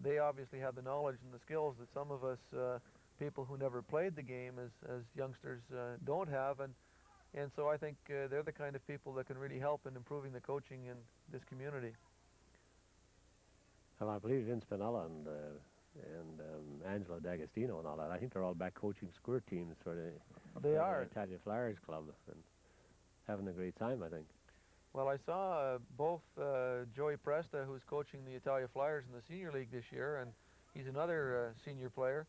they obviously have the knowledge and the skills that some of us people who never played the game as youngsters don't have, and so I think they're the kind of people that can really help in improving the coaching in this community. Well, I believe Vince Pinella and Angelo D'Agostino and all that, I think they're all back coaching squirt teams for the Italian Flyers Club and having a great time, I think. Well, I saw both Joey Presta, who's coaching the Italia Flyers in the Senior League this year, and he's another senior player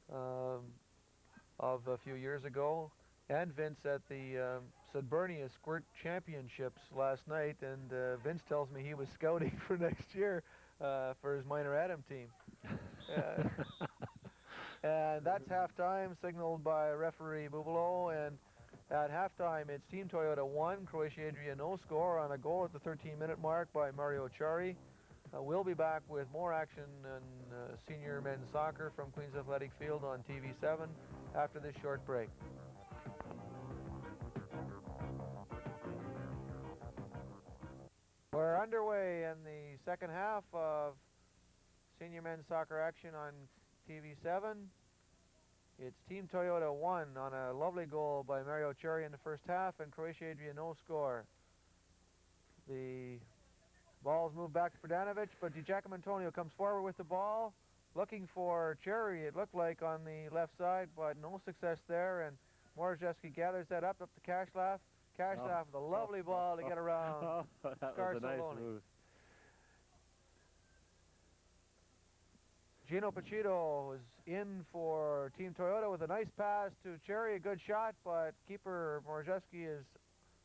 of a few years ago, and Vince at the Sudburnia Squirt Championships last night, and Vince tells me he was scouting for next year for his minor Adam team. And that's halftime, signaled by referee Bubalo, and at halftime it's Team Toyota 1, Croatia Adria no score, on a goal at the 13-minute mark by Mario Cerri. We'll be back with more action in senior men's soccer from Queen's Athletic Field on TV7 after this short break. We're underway in the second half of senior men's soccer action on TV7. It's Team Toyota 1 on a lovely goal by Mario Cerri in the first half, and Croatia Adria no score. The ball's moved back to Pradanovic, but DiGiacomo Antonio comes forward with the ball, looking for Cerri, it looked like, on the left side, but no success there, and Morzewski gathers that up to Kashlaf. Kashlaf with a lovely ball to get around. That was a nice move. Gino Pachito was in for Team Toyota with a nice pass to Cerri, a good shot, but keeper Morzewski is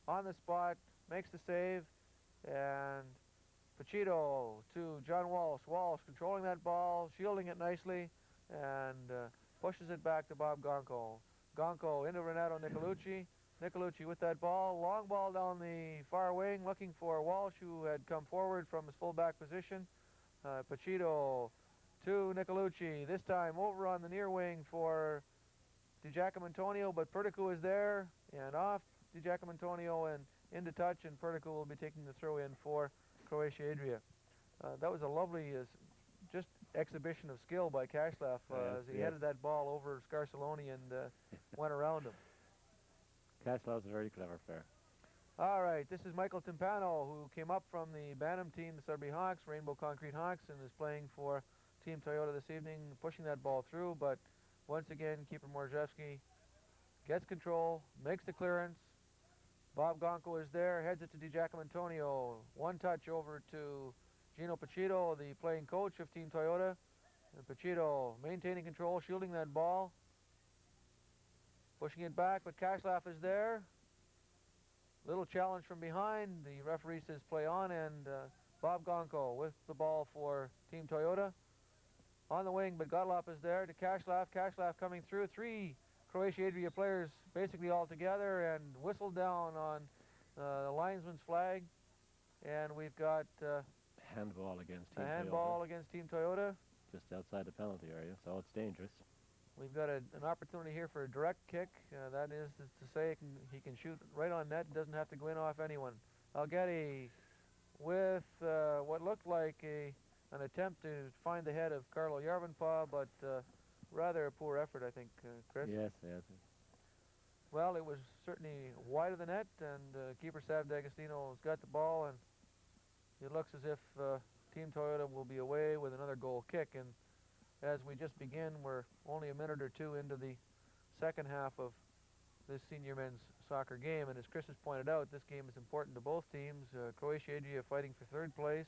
on the spot, makes the save, and Pachito to John Walsh. Walsh controlling that ball, shielding it nicely, and pushes it back to Bob Gonco. Gonco into Renato Nicolluci. Nicolluci with that ball, long ball down the far wing, looking for Walsh, who had come forward from his fullback position. Pachito to Nicolluci, this time over on the near wing for DiGiacomo Antonio, but Perticu is there, and off DiGiacomo Antonio and into touch, and Perticu will be taking the throw in for Croatia Adria. That was a lovely just exhibition of skill by Kashlaf as he headed that ball over Scarcelloni and went around him. Kashlaf's a very clever player. All right, this is Michael Timpano, who came up from the Bantam team, the Sudbury Hawks, Rainbow Concrete Hawks, and is playing for Team Toyota this evening, pushing that ball through, but once again, keeper Morzewski gets control, makes the clearance. Bob Gonco is there, heads it to DiGiacomo Antonio. One touch over to Gino Pachito, the playing coach of Team Toyota. And Pachito maintaining control, shielding that ball. Pushing it back, but Kashlaf is there. Little challenge from behind. The referee says play on, and Bob Gonco with the ball for Team Toyota. On the wing, but Gottlob is there to Kashlaf. Kashlaf coming through. Three Croatia Adria players basically all together and whistled down on the linesman's flag. And we've got handball against Team Toyota. Handball against Team Toyota. Just outside the penalty area, so it's dangerous. We've got an opportunity here for a direct kick. That is to say he can shoot right on net, doesn't have to go in off anyone. Algetti with what looked like an attempt to find the head of Karlo Jarvenpaa, but rather a poor effort, I think, Chris. Yes. Well, it was certainly wide of the net, and keeper Sav D'Agostino has got the ball, and it looks as if Team Toyota will be away with another goal kick. And as we just begin, we're only a minute or two into the second half of this senior men's soccer game, and as Chris has pointed out, this game is important to both teams. Croatia Adria fighting for third place,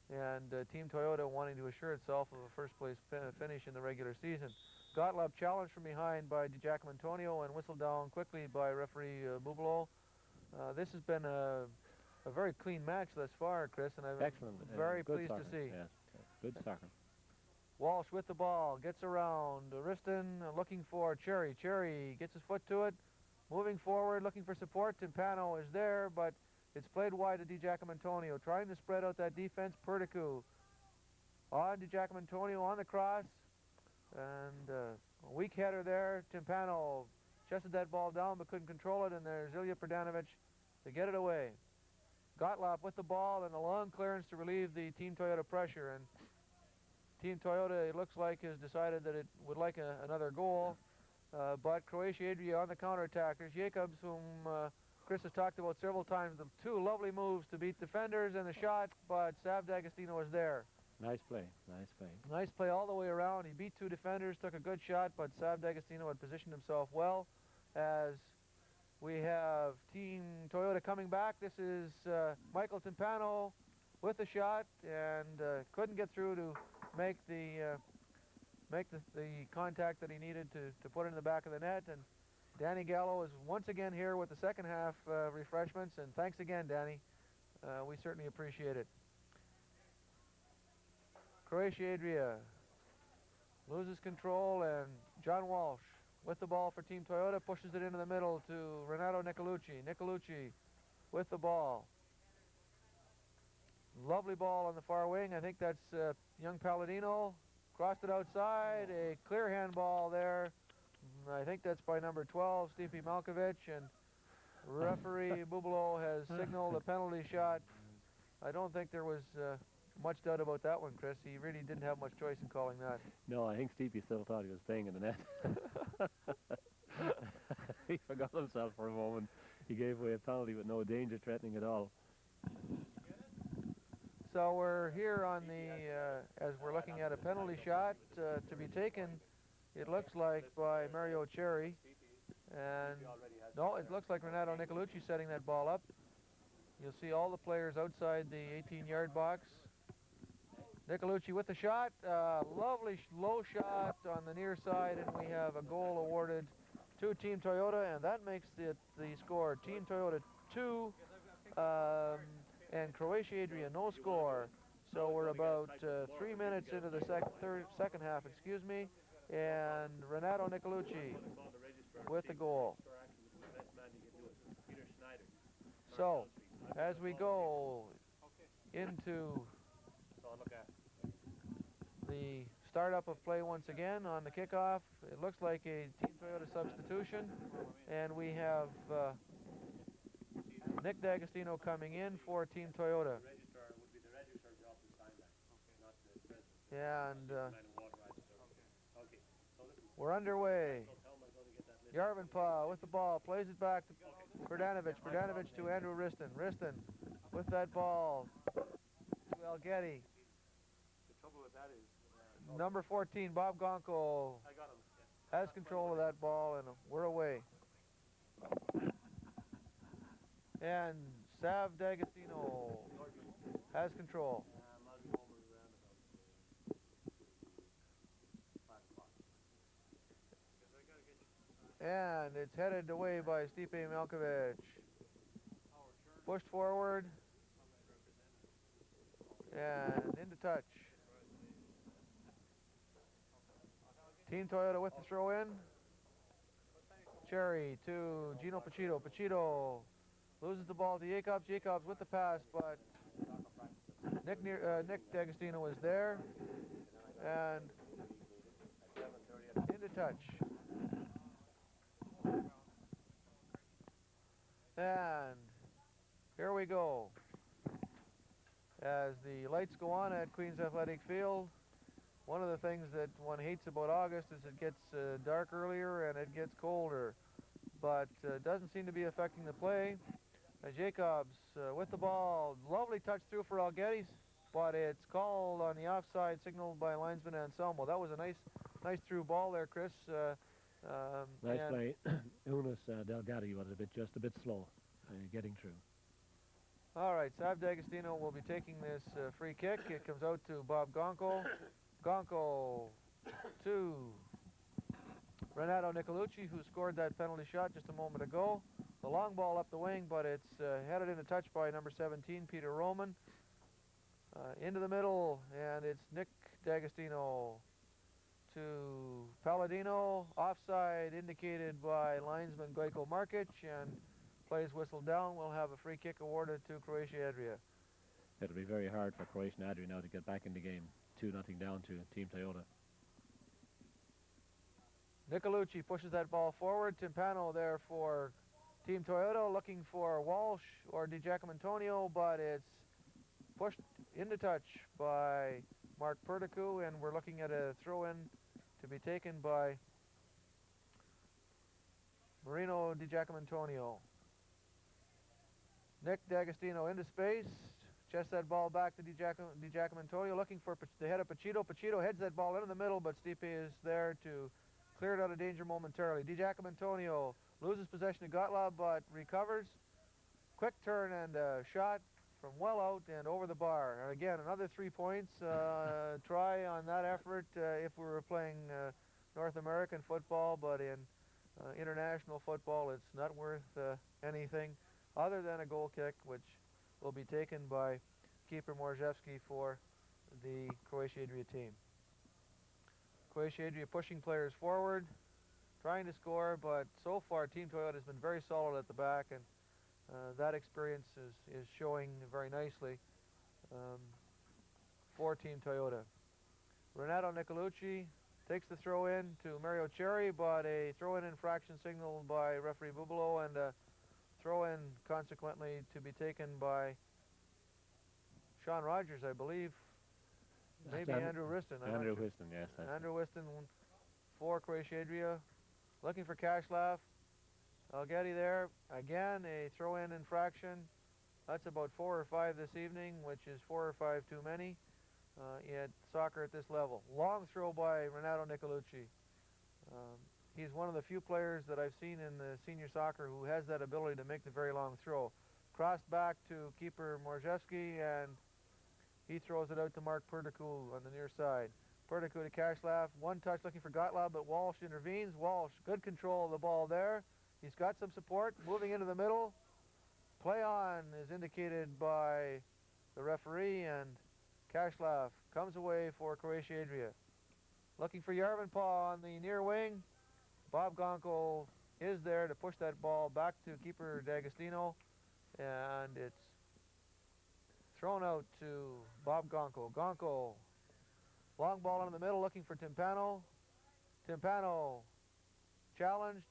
and Team Toyota wanting to assure itself of a first place finish in the regular season. Gottlob challenged from behind by DiGiacomo Antonio and whistled down quickly by referee Bubalo. This has been a very clean match thus far, Chris, and I'm very pleased to see. Yes. Good soccer. Walsh with the ball, gets around. Riston looking for Cerri. Cerri gets his foot to it, moving forward, looking for support. Timpano is there, but it's played wide to DiGiacomo Antonio, trying to spread out that defense. Perticu on DiGiacomo Antonio on the cross, and a weak header there. Timpano chested that ball down but couldn't control it, and there's Ilya Pradanovic to get it away. Gottlob with the ball and a long clearance to relieve the Team Toyota pressure, and Team Toyota, it looks like, has decided that it would like another goal, but Croatia Adria on the counterattack. There's Jacobs, whom Chris has talked about several times. The two lovely moves to beat defenders and the shot, but Sav D'Agostino is there. Nice play. Nice play all the way around. He beat two defenders, took a good shot, but Sav D'Agostino had positioned himself well. As we have Team Toyota coming back, this is Michael Timpano with the shot, and couldn't get through to make the contact that he needed to put it in the back of the net. And Danny Gallo is once again here with the second half refreshments, and thanks again, Danny. We certainly appreciate it. Croatia Adria loses control, and John Walsh with the ball for Team Toyota pushes it into the middle to Renato Nicolluci. Nicolluci with the ball. Lovely ball on the far wing. I think that's young Palladino. Crossed it outside. A clear handball there. I think that's by number 12, Stipe Malkovich. And referee Bubalo has signaled a penalty shot I don't think there was much doubt about that one, Chris. He really didn't have much choice in calling that. No, I think Stevie still thought he was playing in the net. He forgot himself for a moment. He gave away a penalty with no danger threatening at all. So we're here on the, as we're looking at a penalty shot to be taken, it looks like by Mario Cerri. And no, it looks like Renato Nicolluci setting that ball up. You'll see all the players outside the 18-yard box. Nicolluci with the shot, lovely low shot on the near side, and we have a goal awarded to Team Toyota, and that makes the score Team Toyota 2 and Croatia Adria no score. So we're about 3 minutes into the second half, excuse me, and Renato Nicolluci with the goal. So as we go into the startup of play once again on the kickoff, it looks like a Team Toyota substitution, and we have Nick D'Agostino coming in for Team Toyota. And we're underway. Jarvenpaa with the ball, plays it back to Berdanovic. Berdanovic to Andrew Riston. Riston with that ball to Algetti. Number 14, Bob Gonko, has control of that ball, and we're away. And Sav D'Agostino has control. And it's headed away by Stipe Milkovic. Pushed forward. And into touch. Team Toyota with the throw in. Cerri to Gino Pacito. Pacito loses the ball to Jacobs. Jacobs with the pass, but Nick D'Agostino was there. And into touch. And here we go. As the lights go on at Queen's Athletic Field, one of the things that one hates about August is it gets dark earlier and it gets colder, but doesn't seem to be affecting the play. Jacobs with the ball, lovely touch through for Algetti's, but it's called on the offside, signaled by linesman Anselmo. That was a nice through ball there, Chris. Nice play. Unis Delgado was just a bit slow getting through. All right, Sav D'Agostino will be taking this free kick. It comes out to Bob Gonko. Gonko to Renato Nicolluci, who scored that penalty shot just a moment ago. The long ball up the wing, but it's headed into touch by number 17, Peter Roman. Into the middle, and it's Nick D'Agostino to Palladino. Offside indicated by linesman Gojko Markic, and plays whistled down. We'll have a free kick awarded to Croatia Adria. It'll be very hard for Croatia Adria now to get back in the game. 2-0 down to Team Toyota. Nicolluci pushes that ball forward. Timpano there for Team Toyota, looking for Walsh or Di Giacomo, but it's pushed into touch by Mark Perdicu, and we're looking at a throw-in to be taken by Marino Di Giacomo. Nick D'Agostino into space, chests that ball back to Di Giacomo, looking for the head of Pacito. Pacito heads that ball into the middle, but Stipe is there to clear it out of danger momentarily. Di Giacomo loses possession of Gottlob, but recovers. Quick turn and shot from well out and over the bar. And again, another 3 points. Try on that effort if we were playing North American football, but in international football, it's not worth anything other than a goal kick, which will be taken by keeper Morzewski for the Croatia Adria team. Croatia Adria pushing players forward, trying to score, but so far Team Toyota has been very solid at the back, and that experience is showing very nicely for Team Toyota. Renato Nicolluci takes the throw in to Mario Cerri, but a throw-in infraction signaled by referee Bubalo, and a throw-in consequently to be taken by Sean Rogers, I believe. Maybe Andrew Wriston. Andrew Wriston, yes. Andrew Wriston for Croatia Adria. Looking for Kashlav. Algetti there. Again, a throw-in infraction. That's about 4 or 5 this evening, which is 4 or 5 too many at soccer at this level. Long throw by Renato Nicolluci. He's one of the few players that I've seen in the senior soccer who has that ability to make the very long throw. Crossed back to keeper Morzewski, and he throws it out to Mark Perdicu on the near side. Perdicu to Kashlav. One touch looking for Gottlob, but Walsh intervenes. Walsh, good control of the ball there. He's got some support. Moving into the middle. Play on is indicated by the referee, and Kashlav comes away for Croatia Adria. Looking for Jarvenpaa on the near wing. Bob Gonko is there to push that ball back to keeper D'Agostino, and it's thrown out to Bob Gonko. Gonko, long ball in the middle, looking for Timpano. Timpano challenged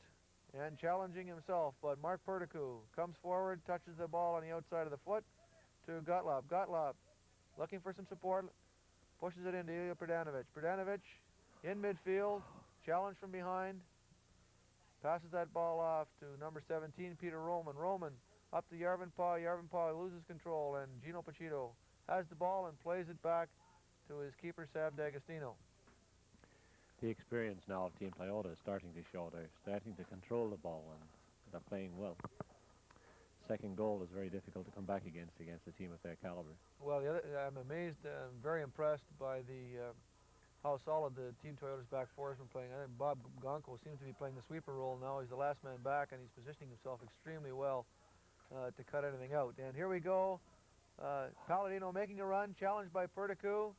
and challenging himself, but Mark Perdicu comes forward, touches the ball on the outside of the foot to Gottlob. Gottlob looking for some support, pushes it into Ilya Pradanovic. Pradanovic in midfield, challenge from behind, passes that ball off to number 17, Peter Roman. Roman up to Jarvenpaa. Jarvenpaa loses control, and Gino Pacito has the ball and plays it back to his keeper, Sav D'Agostino. The experience now of Team Toyota is starting to show. They're starting to control the ball, and they're playing well. Second goal is very difficult to come back against a team of their caliber. Well, I'm amazed and very impressed by how solid the Team Toyota's back four has been playing. I think Bob Gonko seems to be playing the sweeper role now. He's the last man back, and he's positioning himself extremely well to cut anything out. And here we go. Palladino making a run, challenged by Perdicu,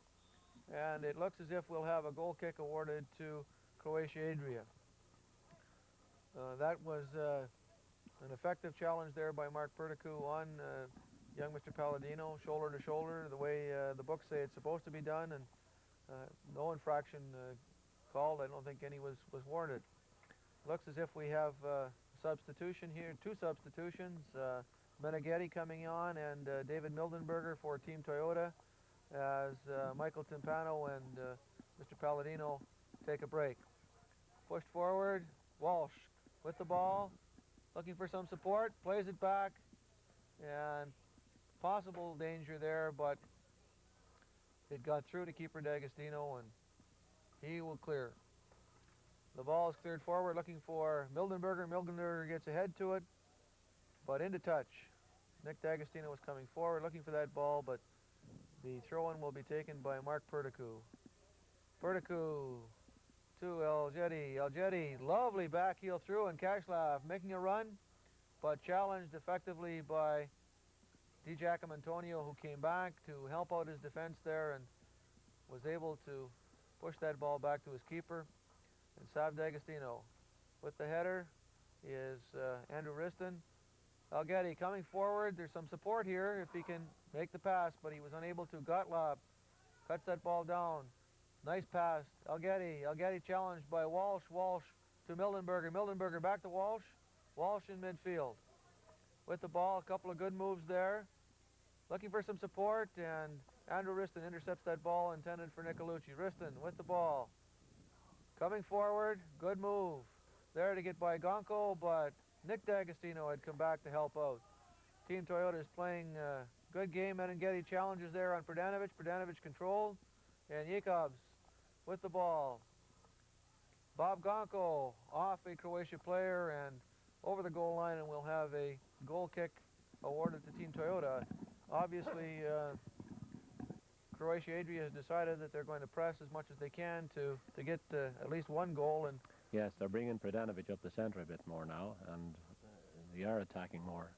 and it looks as if we'll have a goal kick awarded to Croatia Adria. That was an effective challenge there by Mark Perdicu on young Mr. Palladino, shoulder to shoulder, the way the books say it's supposed to be done, and no infraction called. I don't think any was warranted. Looks as if we have substitution here, 2 substitutions. Meneghetti coming on, and David Mildenberger for Team Toyota, as Michael Timpano and Mr. Palladino take a break. Pushed forward, Walsh with the ball, looking for some support, plays it back, and possible danger there, but it got through to keeper D'Agostino, and he will clear. The ball is cleared forward, looking for Mildenberger. Mildenberger gets ahead to it, but into touch. Nick D'Agostino was coming forward, looking for that ball, but the throw-in will be taken by Mark Perdicu. Perdicu to Algetti. Algetti, lovely back heel through, and Kashlav making a run, but challenged effectively by Di Giacomo Antonio, who came back to help out his defense there and was able to push that ball back to his keeper. And Sav D'Agostino with the header is Andrew Wriston. Algetti coming forward. There's some support here if he can make the pass, but he was unable to. Gottlob cuts that ball down. Nice pass. Algetti challenged by Walsh. Walsh to Mildenberger. Mildenberger back to Walsh. Walsh in midfield with the ball. A couple of good moves there. Looking for some support, and Andrew Wriston intercepts that ball intended for Nicolluci. Wriston with the ball. Coming forward. Good move there to get by Gonko, but Nick D'Agostino had come back to help out. Team Toyota is playing a good game. Meneghetti challenges there on Pradanovic. Pradanovic controlled, and Jacobs with the ball. Bob Gonko off a Croatia player and over the goal line, and we'll have a goal kick awarded to Team Toyota. Obviously, Croatia Adria has decided that they're going to press as much as they can to get at least one goal. And yes, they're bringing Pradanovic up the center a bit more now, and they are attacking more.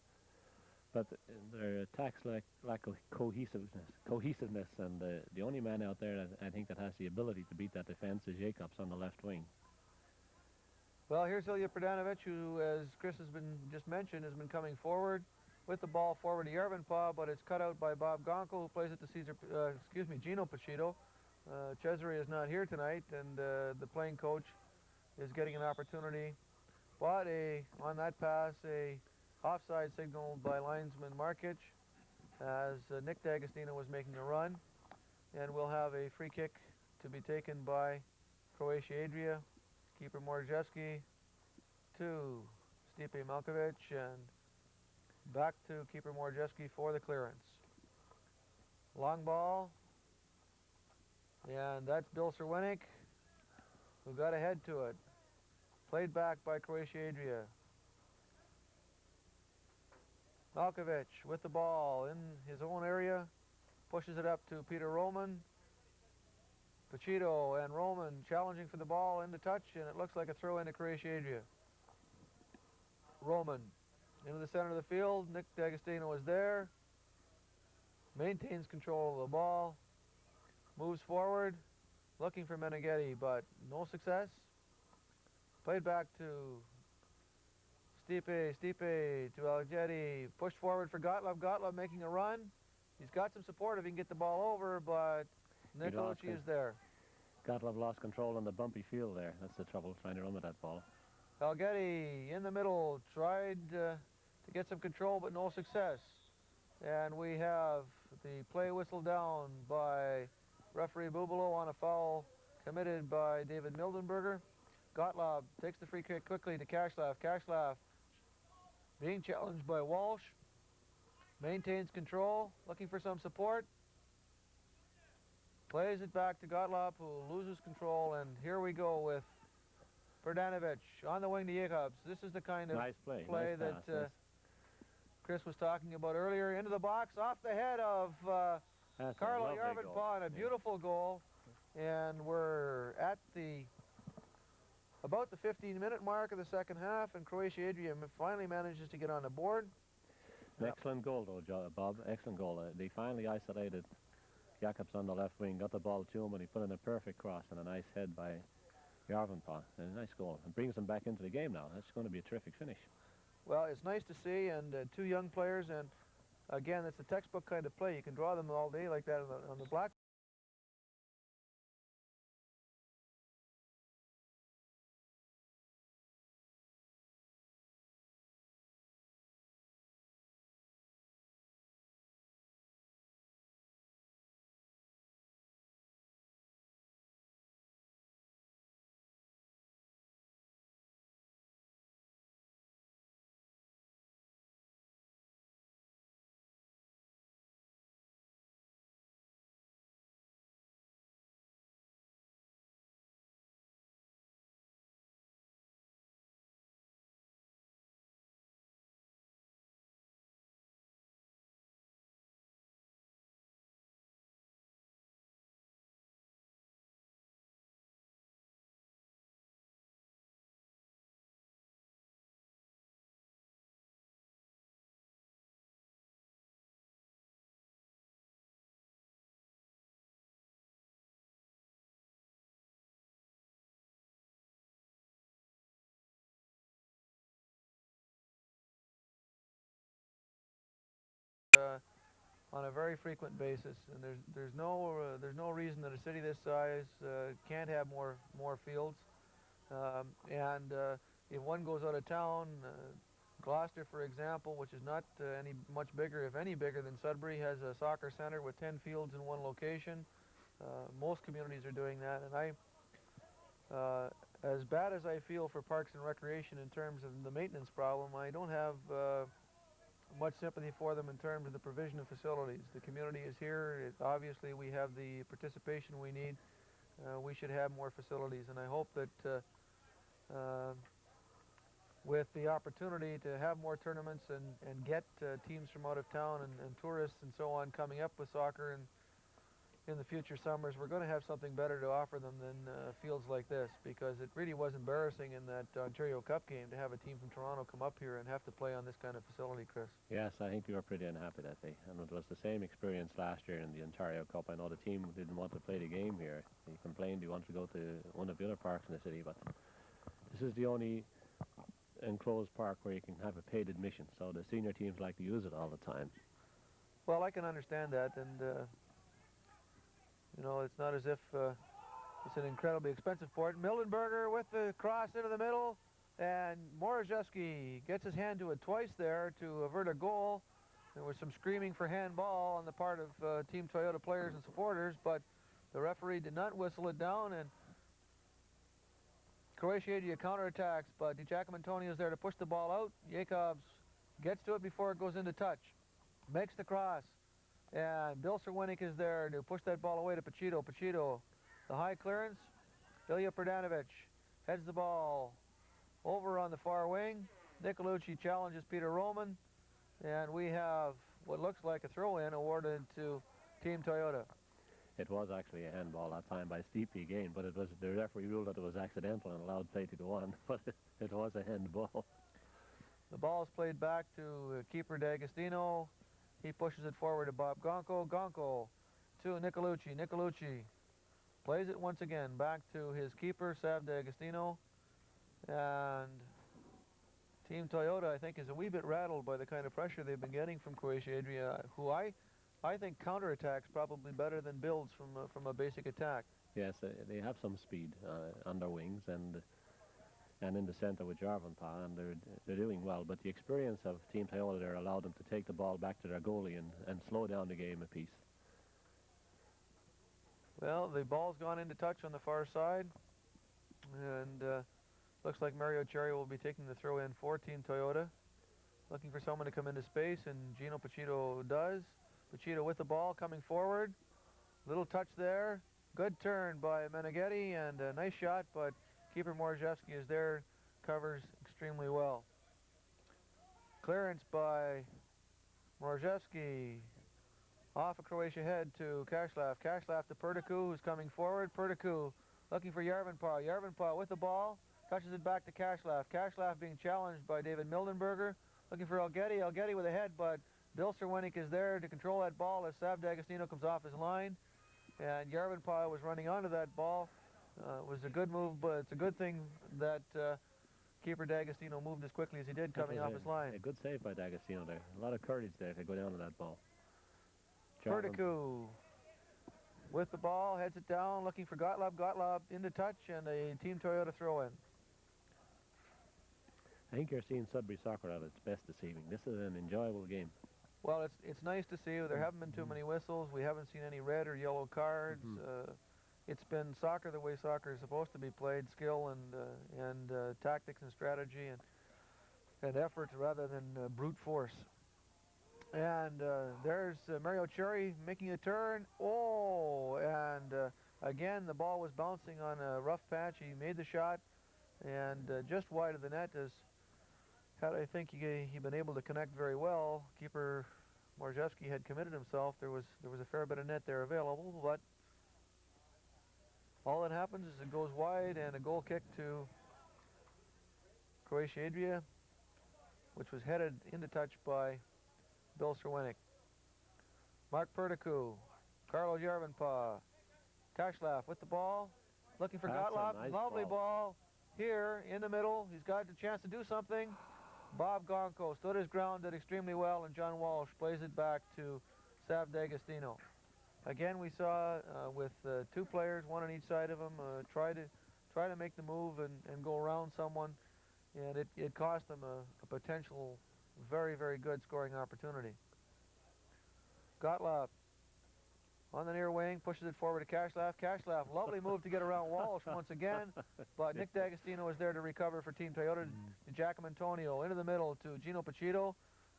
But their attacks lack cohesiveness, and the only man out there that I think that has the ability to beat that defense is Jacobs on the left wing. Well, here's Ilya Pradanovic, who, as Chris has been just mentioned, has been coming forward with the ball forward to Jarvenpaa, but it's cut out by Bob Gonko, who plays it to Gino Pacito. Cesare is not here tonight, and the playing coach is getting an opportunity. But on that pass, a offside signal by linesman Markic. as Nick D'Agostino was making a run. And we'll have a free kick to be taken by Croatia Adria. Keeper Morzewski to Stipe Malkovic, and back to keeper Morzewski for the clearance. Long ball, and that's Bill Serwinick, who got ahead to it. Played back by Croatia Adria. Malkovic with the ball in his own area, pushes it up to Peter Roman. Pachito and Roman challenging for the ball into touch, and it looks like a throw into Croatia Adria. Roman into the center of the field. Nick D'Agostino is there. Maintains control of the ball. Moves forward, looking for Meneghetti, but no success. Played back to Stipe to Algetti. Pushed forward for Gottlieb. Gottlieb making a run. He's got some support if he can get the ball over, but Nicolluci is there. Gottlieb lost control on the bumpy field there. That's the trouble, trying to run with that ball. Algetti in the middle, tried to get some control, but no success. And we have the play whistle down by referee Bubalo on a foul committed by David Mildenberger. Gottlieb takes the free kick quickly to Kashlav. Kashlav being challenged by Walsh. Maintains control, looking for some support. Plays it back to Gottlieb, who loses control, and here we go with Berdanovic on the wing to Jacobs. This is the kind of nice play nice that pass, Chris was talking about earlier. Into the box, off the head of Karlo Jarvenpaa, and a beautiful goal. And we're at about the 15-minute mark of the second half, and Croatia Adria finally manages to get on the board. An excellent goal, though, Bob. Excellent goal. They finally isolated Jacobs on the left wing, got the ball to him, and he put in a perfect cross and a nice head by Jarvenpaa. And a nice goal. And brings them back into the game now. That's going to be a terrific finish. Well, it's nice to see, and two young players, and again, it's a textbook kind of play. You can draw them all day like that on the black. On a very frequent basis, and there's no reason that a city this size can't have more fields. And if one goes out of town, Gloucester, for example, which is not any much bigger, if any bigger than Sudbury, has a soccer center with 10 fields in one location. Most communities are doing that, and as bad as I feel for Parks and Recreation in terms of the maintenance problem, I don't have much sympathy for them in terms of the provision of facilities. The community is here. Obviously, we have the participation we need. We should have more facilities, and I hope that with the opportunity to have more tournaments and get teams from out of town and tourists and so on coming up with soccer and in the future summers, we're going to have something better to offer them than fields like this, because it really was embarrassing in that Ontario Cup game to have a team from Toronto come up here and have to play on this kind of facility, Chris. Yes, I think we were pretty unhappy that day, and it was the same experience last year in the Ontario Cup. I know the team didn't want to play the game here. He complained he wanted to go to one of the other parks in the city, but this is the only enclosed park where you can have a paid admission, so the senior teams like to use it all the time. Well, I can understand that, and you know, it's not as if it's an incredibly expensive port. Mildenberger with the cross into the middle, and Morzewski gets his hand to it twice there to avert a goal. There was some screaming for handball on the part of Team Toyota players and supporters, but the referee did not whistle it down, and Croatia counterattacks, but DiGiacomo is there to push the ball out. Jacobs gets to it before it goes into touch. Makes the cross. And Bill Cerwinick is there to push that ball away to Pachito. Pachito, the high clearance. Ilya Pradanovic heads the ball over on the far wing. Nicolluci challenges Peter Roman. And we have what looks like a throw-in awarded to Team Toyota. It was actually a handball that time by Stipe again, but it was the referee ruled that it was accidental and allowed play to go on, but it was a handball. The ball is played back to keeper D'Agostino. He pushes it forward to Bob Gonco. Gonco to Nicolluci. Nicolluci plays it once again back to his keeper, Sav D'Agostino. And Team Toyota, I think, is a wee bit rattled by the kind of pressure they've been getting from Croatia Adria, who I think counterattacks probably better than builds from a basic attack. Yes, they have some speed on their wings and in the center with Jarvenpaa, and they're doing well. But the experience of Team Toyota there allowed them to take the ball back to their goalie and slow down the game a piece. Well, the ball's gone into touch on the far side, and looks like Mario Cerri will be taking the throw in for Team Toyota. Looking for someone to come into space, and Gino Pachito does. Pachito with the ball coming forward. Little touch there. Good turn by Meneghetti, and a nice shot, but keeper Morzhevsky is there, covers extremely well. Clearance by Morzhevsky. Off of Croatia head to Kashlav. Kashlav to Perdicu, who's coming forward. Perdicu looking for Jarvenpaa. Jarvenpaa with the ball. Touches it back to Kashlav. Kashlav being challenged by David Mildenberger. Looking for Elgeti. Elgeti with a head, but Bill Cerwinick is there to control that ball as Sav D'Agostino comes off his line. And Jarvenpaa was running onto that ball. It was a good move, but it's a good thing that keeper D'Agostino moved as quickly as he did coming off his line. A good save by D'Agostino there. A lot of courage there to go down to that ball. Perdicu with the ball, heads it down, looking for Gottlob. Gottlob into touch, and a Team Toyota throw-in. I think you're seeing Sudbury Soccer at its best this evening. This is an enjoyable game. Well, it's nice to see. There haven't been too many whistles. We haven't seen any red or yellow cards. It's been soccer the way soccer is supposed to be played, skill and tactics and strategy and effort rather than brute force. And there's Mario Cerri making a turn. Oh, and again, the ball was bouncing on a rough patch. He made the shot, and just wide of the net. Had I think he been able to connect very well. Keeper Morzhevsky had committed himself. There was a fair bit of net there available, but all that happens is it goes wide, and a goal kick to Croatia Adria, which was headed into touch by Bill Cerwinick. Mark Perdicu, Karlo Jarvenpaa, Kashlav with the ball, looking for Gottlob. Nice Lovely ball here in the middle. He's got the chance to do something. Bob Gonco stood his ground, did extremely well, and John Walsh plays it back to Sav D'Agostino. Again, we saw with two players, one on each side of him, try to make the move and go around someone, and it cost them a potential very, very good scoring opportunity. Gottlob on the near wing, pushes it forward to Kashlav. Kashlav, lovely move to get around Walsh once again, but Nick D'Agostino is there to recover for Team Toyota. Giacomo Antonio into the middle to Gino Pachito.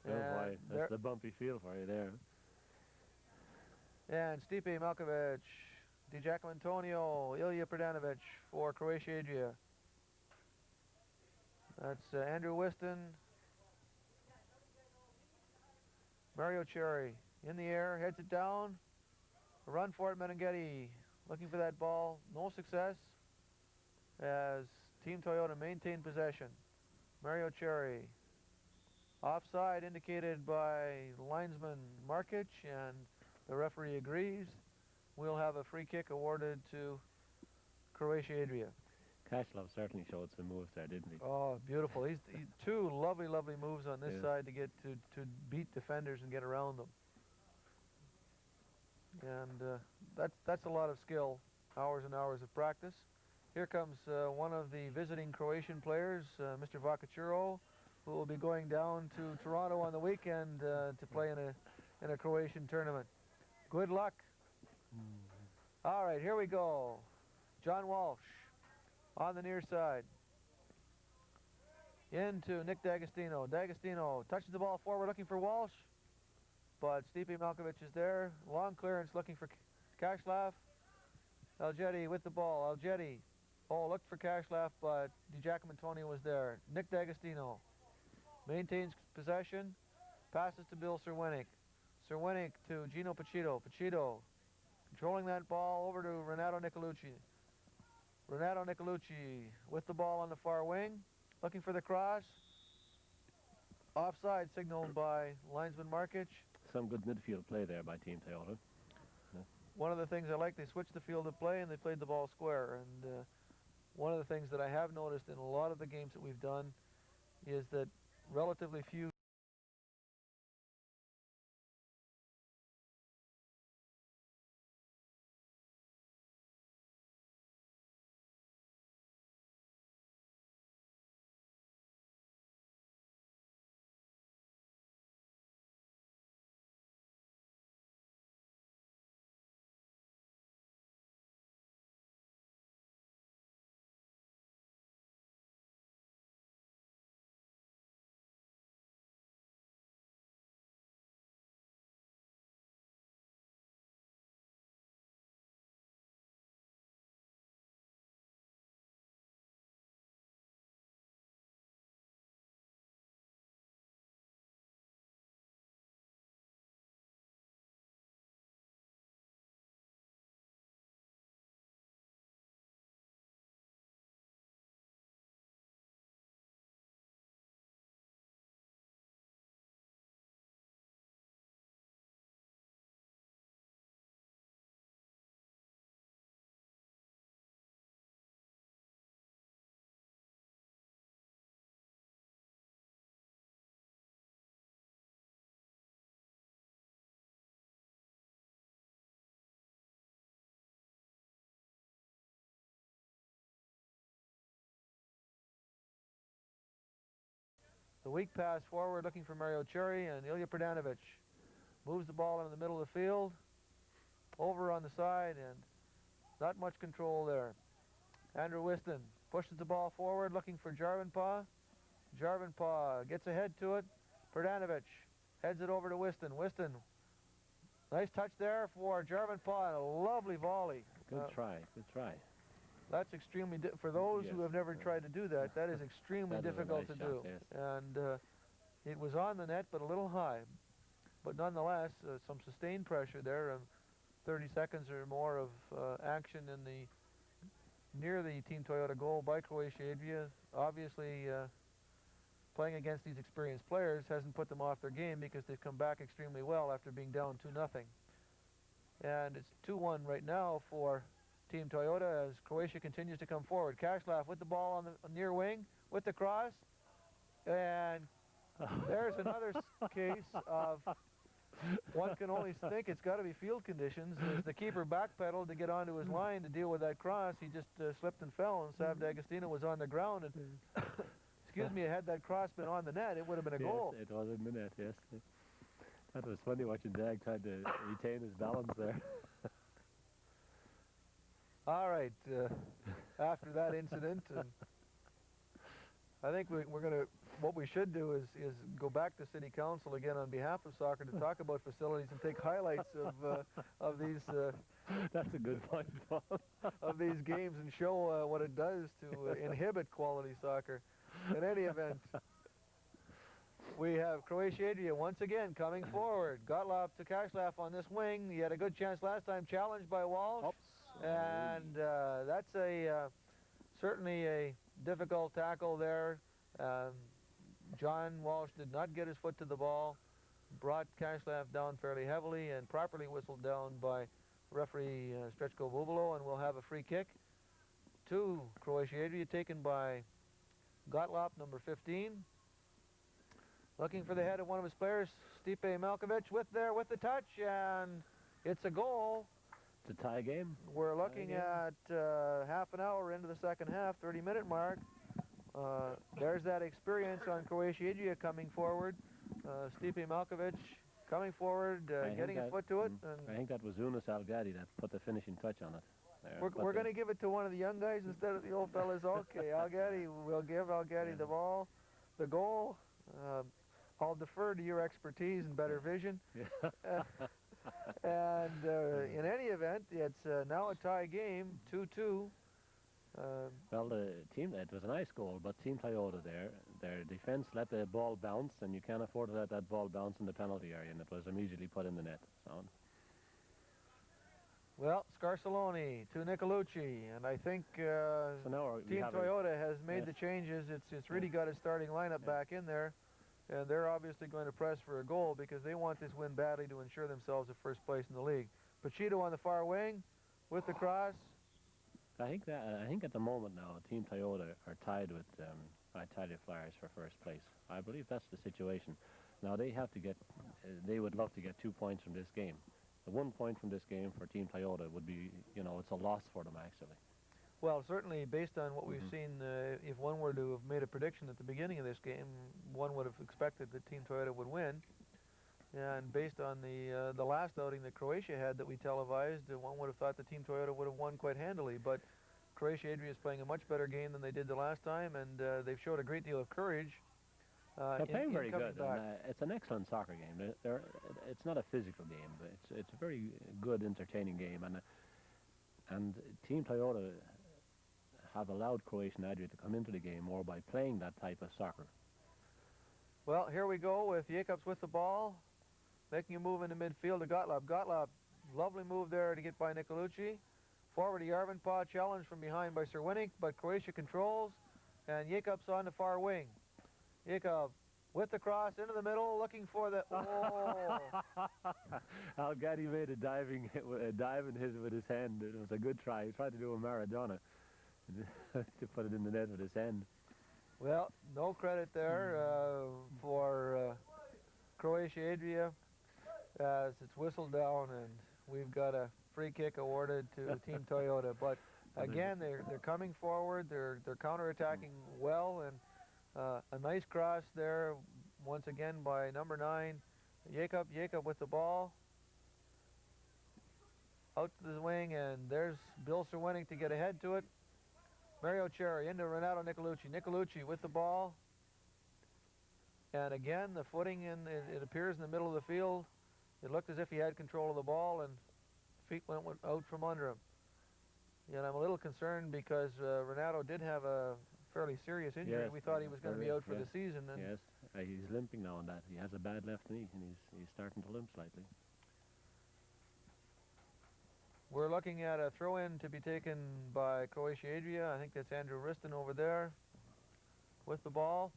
Oh boy, that's the bumpy field for you there. And Stipe Malkovic, DiGiacomo Antonio, Ilya Pradanovic for Croatia Adria. That's Andrew Whiston. Mario Cerri in the air, heads it down. A run for it, Meneghetti looking for that ball. No success as Team Toyota maintained possession. Mario Cerri. Offside indicated by linesman Markic, and the referee agrees. We'll have a free kick awarded to Croatia Adria. Kashlav certainly showed some moves there, didn't he? Oh, beautiful. He's two lovely moves on this side to get to beat defenders and get around them. And that's a lot of skill, hours and hours of practice. Here comes one of the visiting Croatian players, Mr. Vakachuro, who will be going down to Toronto on the weekend to play in a Croatian tournament. Good luck. All right, here we go. John Walsh on the near side. Into Nick D'Agostino. D'Agostino touches the ball forward looking for Walsh, but Stipe Malkovich is there. Long clearance looking for Kashlav. Algetti with the ball. Algetti. Oh, looked for Kashlav, but DiGiacomo was there. Nick D'Agostino maintains possession. Passes to Bill Cerwenick. Cerwenick to Gino Pacito. Pacito controlling that ball over to Renato Nicolluci. Renato Nicolluci with the ball on the far wing. Looking for the cross. Offside signaled by linesman Markic. Some good midfield play there by Team Toyota. One of the things I like, they switched the field of play and they played the ball square. And one of the things that I have noticed in a lot of the games that we've done is that relatively few the weak pass forward looking for Mario Cerri, and Ilya Pradanovic moves the ball into the middle of the field, over on the side, and not much control there. Andrew Whiston pushes the ball forward looking for Jarvenpaa. Jarvenpaa gets ahead to it. Pradanovic heads it over to Whiston. Whiston, nice touch there for Jarvenpaa, and a lovely volley. Good try, good try. That's extremely, for those who have never tried to do that, that is extremely difficult to do. Yes. And it was on the net, but a little high. But nonetheless, some sustained pressure there, 30 seconds or more of action in near the Team Toyota goal by Croatia Adria. Obviously, playing against these experienced players hasn't put them off their game because they've come back extremely well after being down 2-0. And it's 2-1 right now for Team Toyota as Croatia continues to come forward. Kashlav with the ball on the near wing with the cross, and there's another case of one can only think it's got to be field conditions. As the keeper backpedaled to get onto his line to deal with that cross, he just slipped and fell, and Sav D'Agostino was on the ground. And excuse me, had that cross been on the net, it would have been a goal. Yes, it was in the net, yes. That was funny watching Dag trying to retain his balance there. All right, after that incident, I think we're going to, what we should do is go back to City Council again on behalf of soccer to talk about facilities and take highlights of these. That's a good point, Paul. Of these games and show what it does to inhibit quality soccer. In any event, we have Croatia Adria once again coming forward. Gottlob to Kashlav on this wing. He had a good chance last time, challenged by Walsh. Oops. And that's certainly a difficult tackle there. John Walsh did not get his foot to the ball, brought Kashlav down fairly heavily and properly whistled down by referee Strechko Bubalo, and we'll have a free kick to Croatia Adria taken by Gottlob, number 15. Looking for the head of one of his players, Stipe Malkovich with the touch, and it's a goal. It's a tie game. We're looking at half an hour into the second half, 30-minute mark. there's that experience on Croatia Adria coming forward. Stipe Malkovic coming forward, getting a foot to it. I think that was Unas Algadi that put the finishing touch on it. We're going to give it to one of the young guys instead of the old fellas. Okay, Algadi, we'll give Algadi the ball, the goal. I'll defer to your expertise and better vision. And in any event, it's now a tie game, 2-2. Well, the team, it was a nice goal, but Team Toyota their defense let the ball bounce, and you can't afford to let that ball bounce in the penalty area, and it was immediately put in the net. So. Well, Scarcelloni to Nicolluci, and I think so now Team Toyota has made the changes. It's really got its starting lineup back in there, and they're obviously going to press for a goal because they want this win badly to ensure themselves a first place in the league. Pacheco on the far wing with the cross. I think at the moment now, Team Toyota are tied with Italia Flyers for first place. I believe that's the situation. Now they have to get, they would love to get 2 points from this game. The 1 point from this game for Team Toyota would be, it's a loss for them actually. Well, certainly based on what we've seen, if one were to have made a prediction at the beginning of this game, one would have expected that Team Toyota would win. And based on the last outing that Croatia had that we televised, one would have thought that Team Toyota would have won quite handily. But Croatia Adria is playing a much better game than they did the last time, and they've showed a great deal of courage. They're playing very good. And, it's an excellent soccer game. It's not a physical game, but it's a very good, entertaining game. And Team Toyota have allowed Croatia Adria to come into the game more by playing that type of soccer. Well, here we go with Jacobs with the ball, making a move into midfield to Gottlob. Gottlob, lovely move there to get by Nicolluci. Forward to Jarvenpaa, challenged from behind by Cerwinnik, but Croatia controls, and Jacobs on the far wing. Jacob with the cross into the middle, looking for the... Oh! Algadi made a dive with his hand. It was a good try. He tried to do a Maradona to put it in the net with his hand. Well, no credit there for Croatia Adria as it's whistled down, and we've got a free kick awarded to Team Toyota. But again, they're coming forward. They're counterattacking well, and a nice cross there once again by number 9, Jacob with the ball out to the wing, and there's Bill Cerwinnik to get ahead to it. Mario Cerri into Renato Nicolluci. Nicolluci with the ball. And again, the footing, it appears in the middle of the field. It looked as if he had control of the ball, and feet went out from under him. And I'm a little concerned because Renato did have a fairly serious injury. Yes, we thought he was going to be out for the season. And yes, he's limping now on that. He has a bad left knee, and he's starting to limp slightly. We're looking at a throw-in to be taken by Croatia Adria. I think that's Andrew Riston over there with the ball.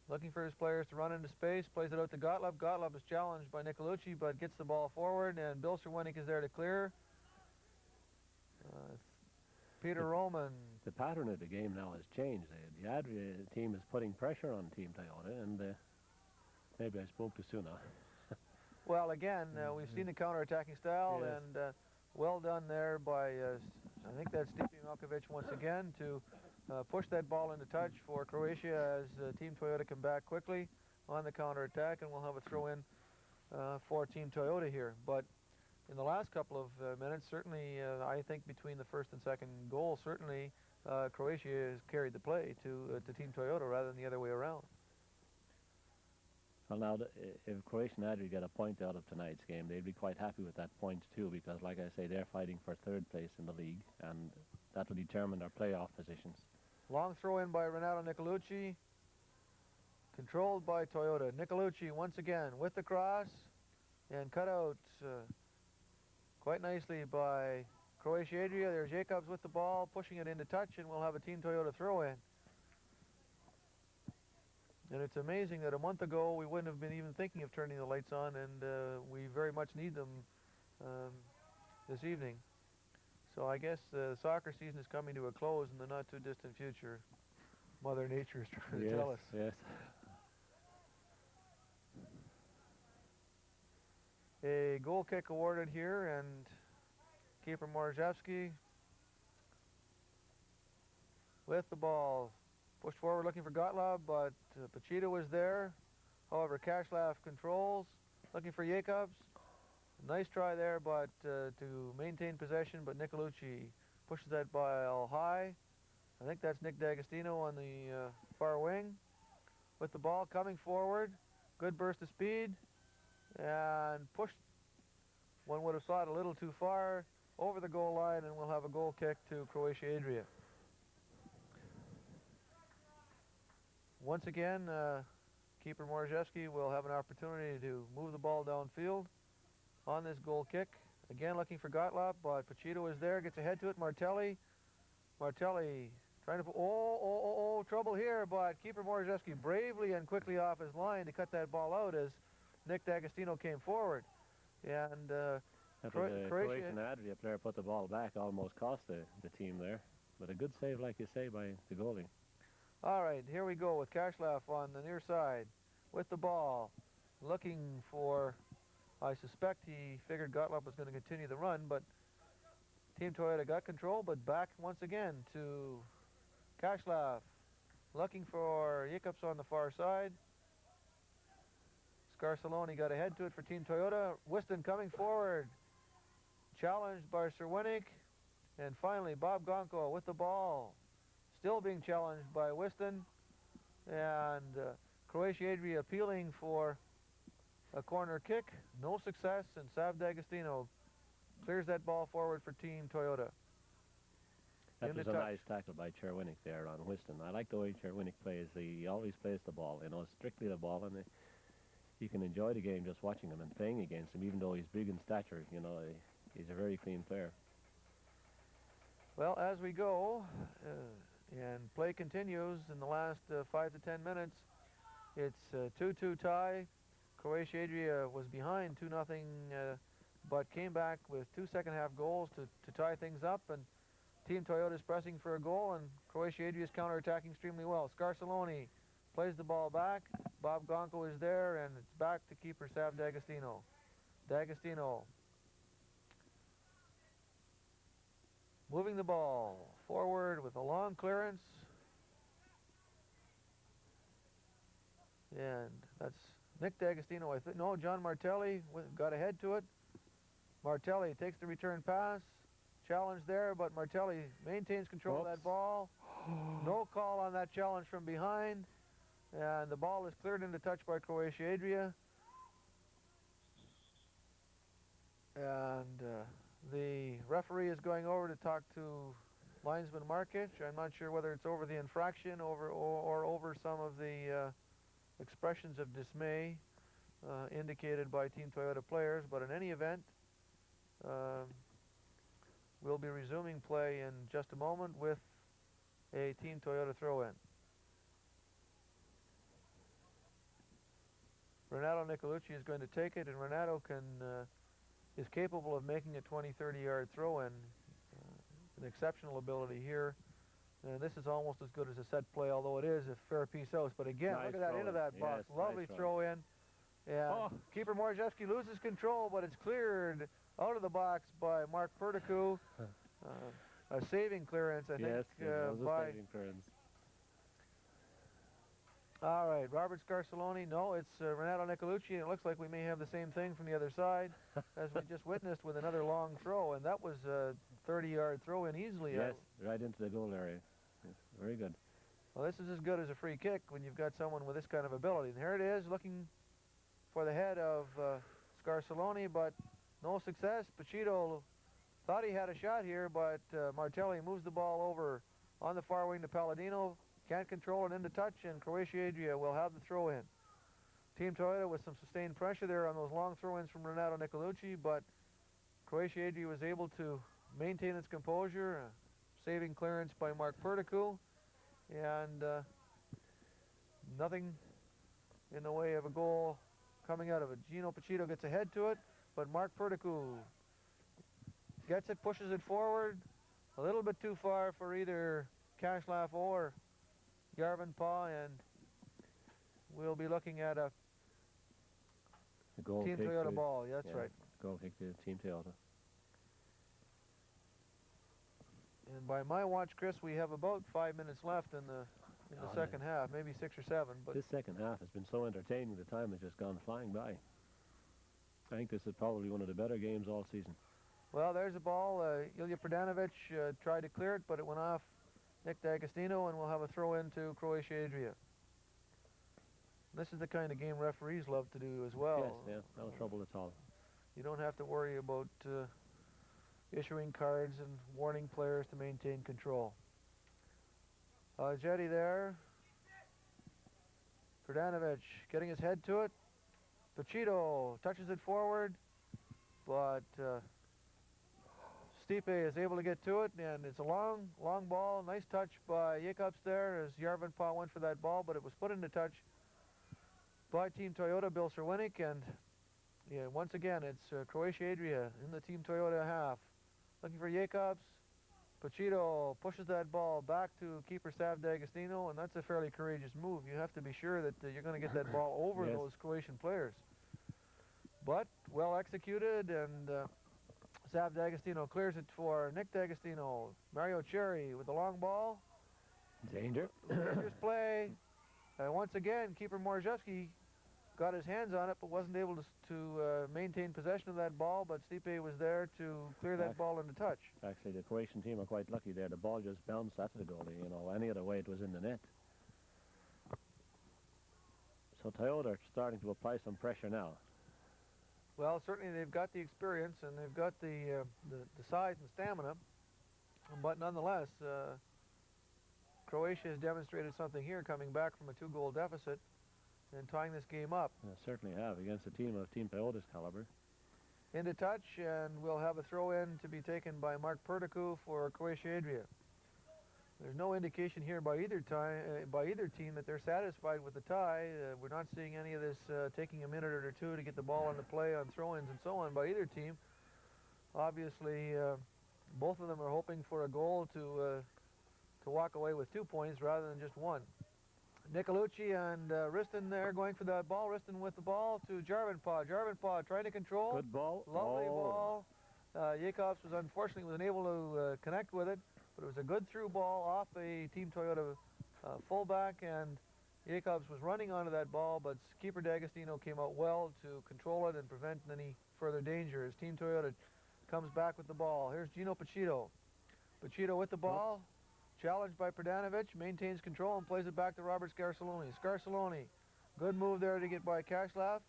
Looking for his players to run into space, plays it out to Gottlob. Gottlob is challenged by Nicolluci, but gets the ball forward, and Bill Cerwinnik is there to clear. Peter Roman. The pattern of the game now has changed. The Adria team is putting pressure on Team Toyota, and maybe I spoke too soon now. Well, again, we've seen the counter-attacking style, yes. and well done there by, I think that's Stipe Malkovic once again, to push that ball into touch for Croatia as Team Toyota come back quickly on the counter-attack, and we'll have a throw-in for Team Toyota here. But in the last couple of minutes, certainly, I think between the first and second goal, certainly Croatia has carried the play to Team Toyota rather than the other way around. Well, now, if Croatia and Adria get a point out of tonight's game, they'd be quite happy with that point too, because, like I say, they're fighting for third place in the league, and that will determine their playoff positions. Long throw-in by Renato Nicolluci, controlled by Toyota. Nicolluci once again with the cross, and cut out quite nicely by Croatia Adria. There's Jacobs with the ball, pushing it into touch, and we'll have a Team Toyota throw-in. And it's amazing that a month ago we wouldn't have been even thinking of turning the lights on, and we very much need them this evening. So I guess the soccer season is coming to a close in the not-too-distant future. Mother Nature is trying to tell us. Yes. A goal kick awarded here, and keeper Morzewski with the ball. Pushed forward looking for Gottlob, but Pachito was there. However, Kashlav controls, looking for Jacobs. Nice try there, but to maintain possession, but Nicolluci pushes that ball high. I think that's Nick D'Agostino on the far wing. With the ball coming forward, good burst of speed, and pushed. One would have saw it a little too far over the goal line, and we'll have a goal kick to Croatia Adria. Once again, keeper Morzewski will have an opportunity to move the ball downfield on this goal kick. Again, looking for Gottlob, but Pachito is there, gets ahead to it. Martelli trying to put, trouble here, but keeper Morzewski bravely and quickly off his line to cut that ball out as Nick D'Agostino came forward. And Croatian Adria player put the ball back, almost cost the team there. But a good save, like you say, by the goalie. All right, here we go with Kashlav on the near side with the ball, looking for, I suspect he figured Gottlob was going to continue the run, but Team Toyota got control, but back once again to Kashlav, looking for Jacobs on the far side. Scarsaloni got ahead to it for Team Toyota. Whiston coming forward, challenged by Cerwinick, and finally Bob Gonko with the ball, still being challenged by Whiston, and Croatia Adria appealing for a corner kick. No success, and Sav D'Agostino clears that ball forward for Team Toyota. That was a nice tackle by Cerwinick there on Whiston. I like the way Cerwinick plays. He always plays the ball, strictly the ball, and you can enjoy the game just watching him and playing against him, even though he's big in stature. He's a very clean player. Well, as we go, and play continues in the last 5 to 10 minutes, it's a 2-2 tie. Croatia Adria was behind 2-0, but came back with 2 second-half goals to tie things up, and Team Toyota is pressing for a goal, and Croatia Adria is counterattacking extremely well. Scarsaloni plays the ball back. Bob Gonko is there, and it's back to keeper Sav D'Agostino. D'Agostino moving the ball forward with a long clearance. And that's Nick D'Agostino, I think. No, John Martelli got ahead to it. Martelli takes the return pass. Challenge there, but Martelli maintains control of that ball. No call on that challenge from behind. And the ball is cleared into touch by Croatia Adria. And the referee is going over to talk to linesman Markic. I'm not sure whether it's over the infraction or over some of the expressions of dismay indicated by Team Toyota players. But in any event, we'll be resuming play in just a moment with a Team Toyota throw-in. Renato Nicolluci is going to take it, and Renato is capable of making a 20, 30-yard throw-in. An exceptional ability here. And this is almost as good as a set play, although it is a fair piece out. But again, nice look at that into that box. Yes, Lovely nice throw-in. And keeper Morzewski loses control, but it's cleared out of the box by Mark Perdicu. A saving clearance, I think. Yes, it was a saving clearance. All right, Robert Scarsaloni. No, it's Renato Nicolluci, and it looks like we may have the same thing from the other side, as we just witnessed with another long throw, and that was a 30-yard throw-in easily. Yes, right into the goal area. Yes, very good. Well, this is as good as a free kick when you've got someone with this kind of ability. And here it is, looking for the head of Scarsaloni, but no success. Pachito thought he had a shot here, but Martelli moves the ball over on the far wing to Palladino. Can't control it into touch, and Croatia Adria will have the throw-in. Team Toyota with some sustained pressure there on those long throw-ins from Renato Nicolluci, but Croatia Adria was able to maintain its composure, saving clearance by Mark Perdicu, and nothing in the way of a goal coming out of it. Gino Pachito gets ahead to it, but Mark Perdicu gets it, pushes it forward, a little bit too far for either Kashlav or Jarvenpaa, and we'll be looking at a goal Team kick Toyota ball. Yeah, that's right. Goal kick to Team Toyota. And by my watch, Chris, we have about 5 minutes left in the Oh, second half, maybe 6 or 7. But this second half has been so entertaining. The time has just gone flying by. I think this is probably one of the better games all season. well, there's the ball. Ilya Pradanovic tried to clear it, but it went off Nick D'Agostino, and we'll have a throw into Croatia Adria. This is the kind of game referees love to do as well. Yes, yeah, no trouble at all. You don't have to worry about issuing cards and warning players to maintain control. Jetty there. Pradanovic getting his head to it. Pachito touches it forward, but Stipe is able to get to it, and it's a long ball. Nice touch by Jacobs there as Jarvenpaa went for that ball, but it was put into touch by Team Toyota, Bill Serwinick, and yeah, once again, it's Croatia Adria in the Team Toyota half. Looking for Jacobs. Pachito pushes that ball back to keeper Sav D'Agostino, and that's a fairly courageous move. You have to be sure that you're going to get that ball over Yes. those Croatian players. But well executed, and Sav D'Agostino clears it for Nick D'Agostino. Mario Cerri with the long ball. Danger. Dangerous play. Once again, keeper Morzewski got his hands on it, but wasn't able to maintain possession of that ball, but Stipe was there to clear that ball into touch. Actually, the Croatian team are quite lucky there. The ball just bounced at the goalie, you know. Any other way, it was in the net. So Toyota are starting to apply some pressure now. Well, certainly they've got the experience and they've got the size and stamina, but nonetheless, Croatia has demonstrated something here, coming back from a 2-goal deficit and tying this game up. Certainly have, against a team of Team Toyota's caliber. Into touch, and we'll have a throw-in to be taken by Mark Perticu for Croatia Adria. There's no indication here by either team that they're satisfied with the tie. We're not seeing any of this taking a minute or two to get the ball into play on throw-ins and so on by either team. Obviously, both of them are hoping for a goal to walk away with 2 points rather than just 1. Nicolluci and Riston there going for that ball. Riston with the ball to Jarvenpaa. Jarvenpaa trying to control. Good ball. Lovely ball. Jacobs was unfortunately unable to connect with it, but it was a good through ball off a Team Toyota fullback, and Jacobs was running onto that ball, but keeper D'Agostino came out well to control it and prevent any further danger as Team Toyota comes back with the ball. Here's Gino Pachito. Pachito with the ball. Challenged by Pradanovic, maintains control and plays it back to Robert Scarcelloni. Scarcelloni, good move there to get by Kashlav.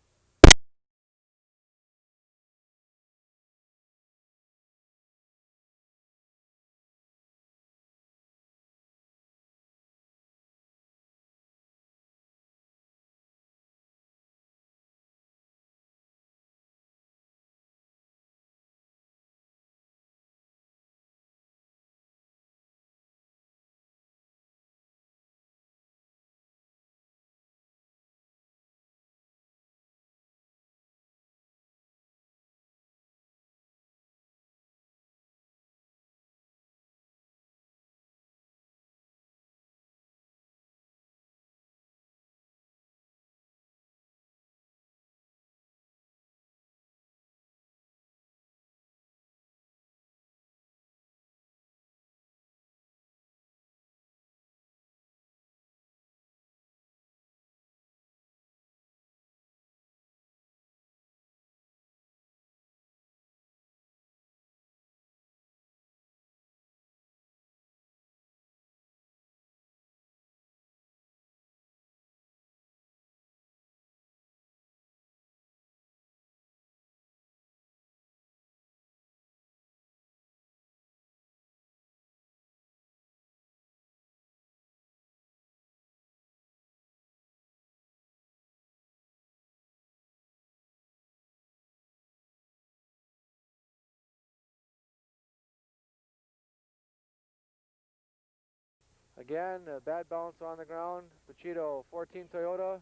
Again, bad bounce on the ground. Pachito, 14 Toyota,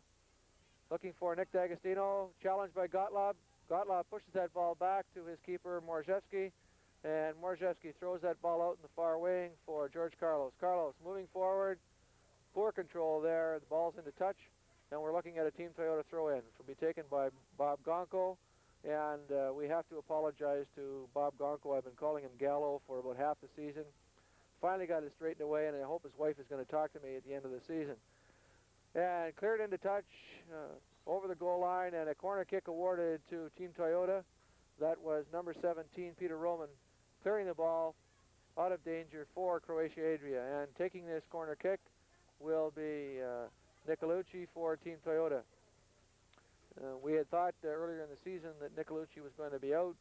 looking for Nick D'Agostino, challenged by Gottlob. Gottlob pushes that ball back to his keeper, Morzewski, and Morzewski throws that ball out in the far wing for George Carlos. Carlos moving forward, poor control there. The ball's into touch, and we're looking at a Team Toyota throw-in. It will be taken by Bob Gonko, and we have to apologize to Bob Gonko. I've been calling him Gallo for about half the season. finally got it straightened away, and I hope his wife is going to talk to me at the end of the season. And cleared into touch over the goal line, and a corner kick awarded to Team Toyota. That was number 17, Peter Roman, clearing the ball out of danger for Croatia Adria. And taking this corner kick will be Nicolluci for Team Toyota. We had thought earlier in the season that Nicolluci was going to be out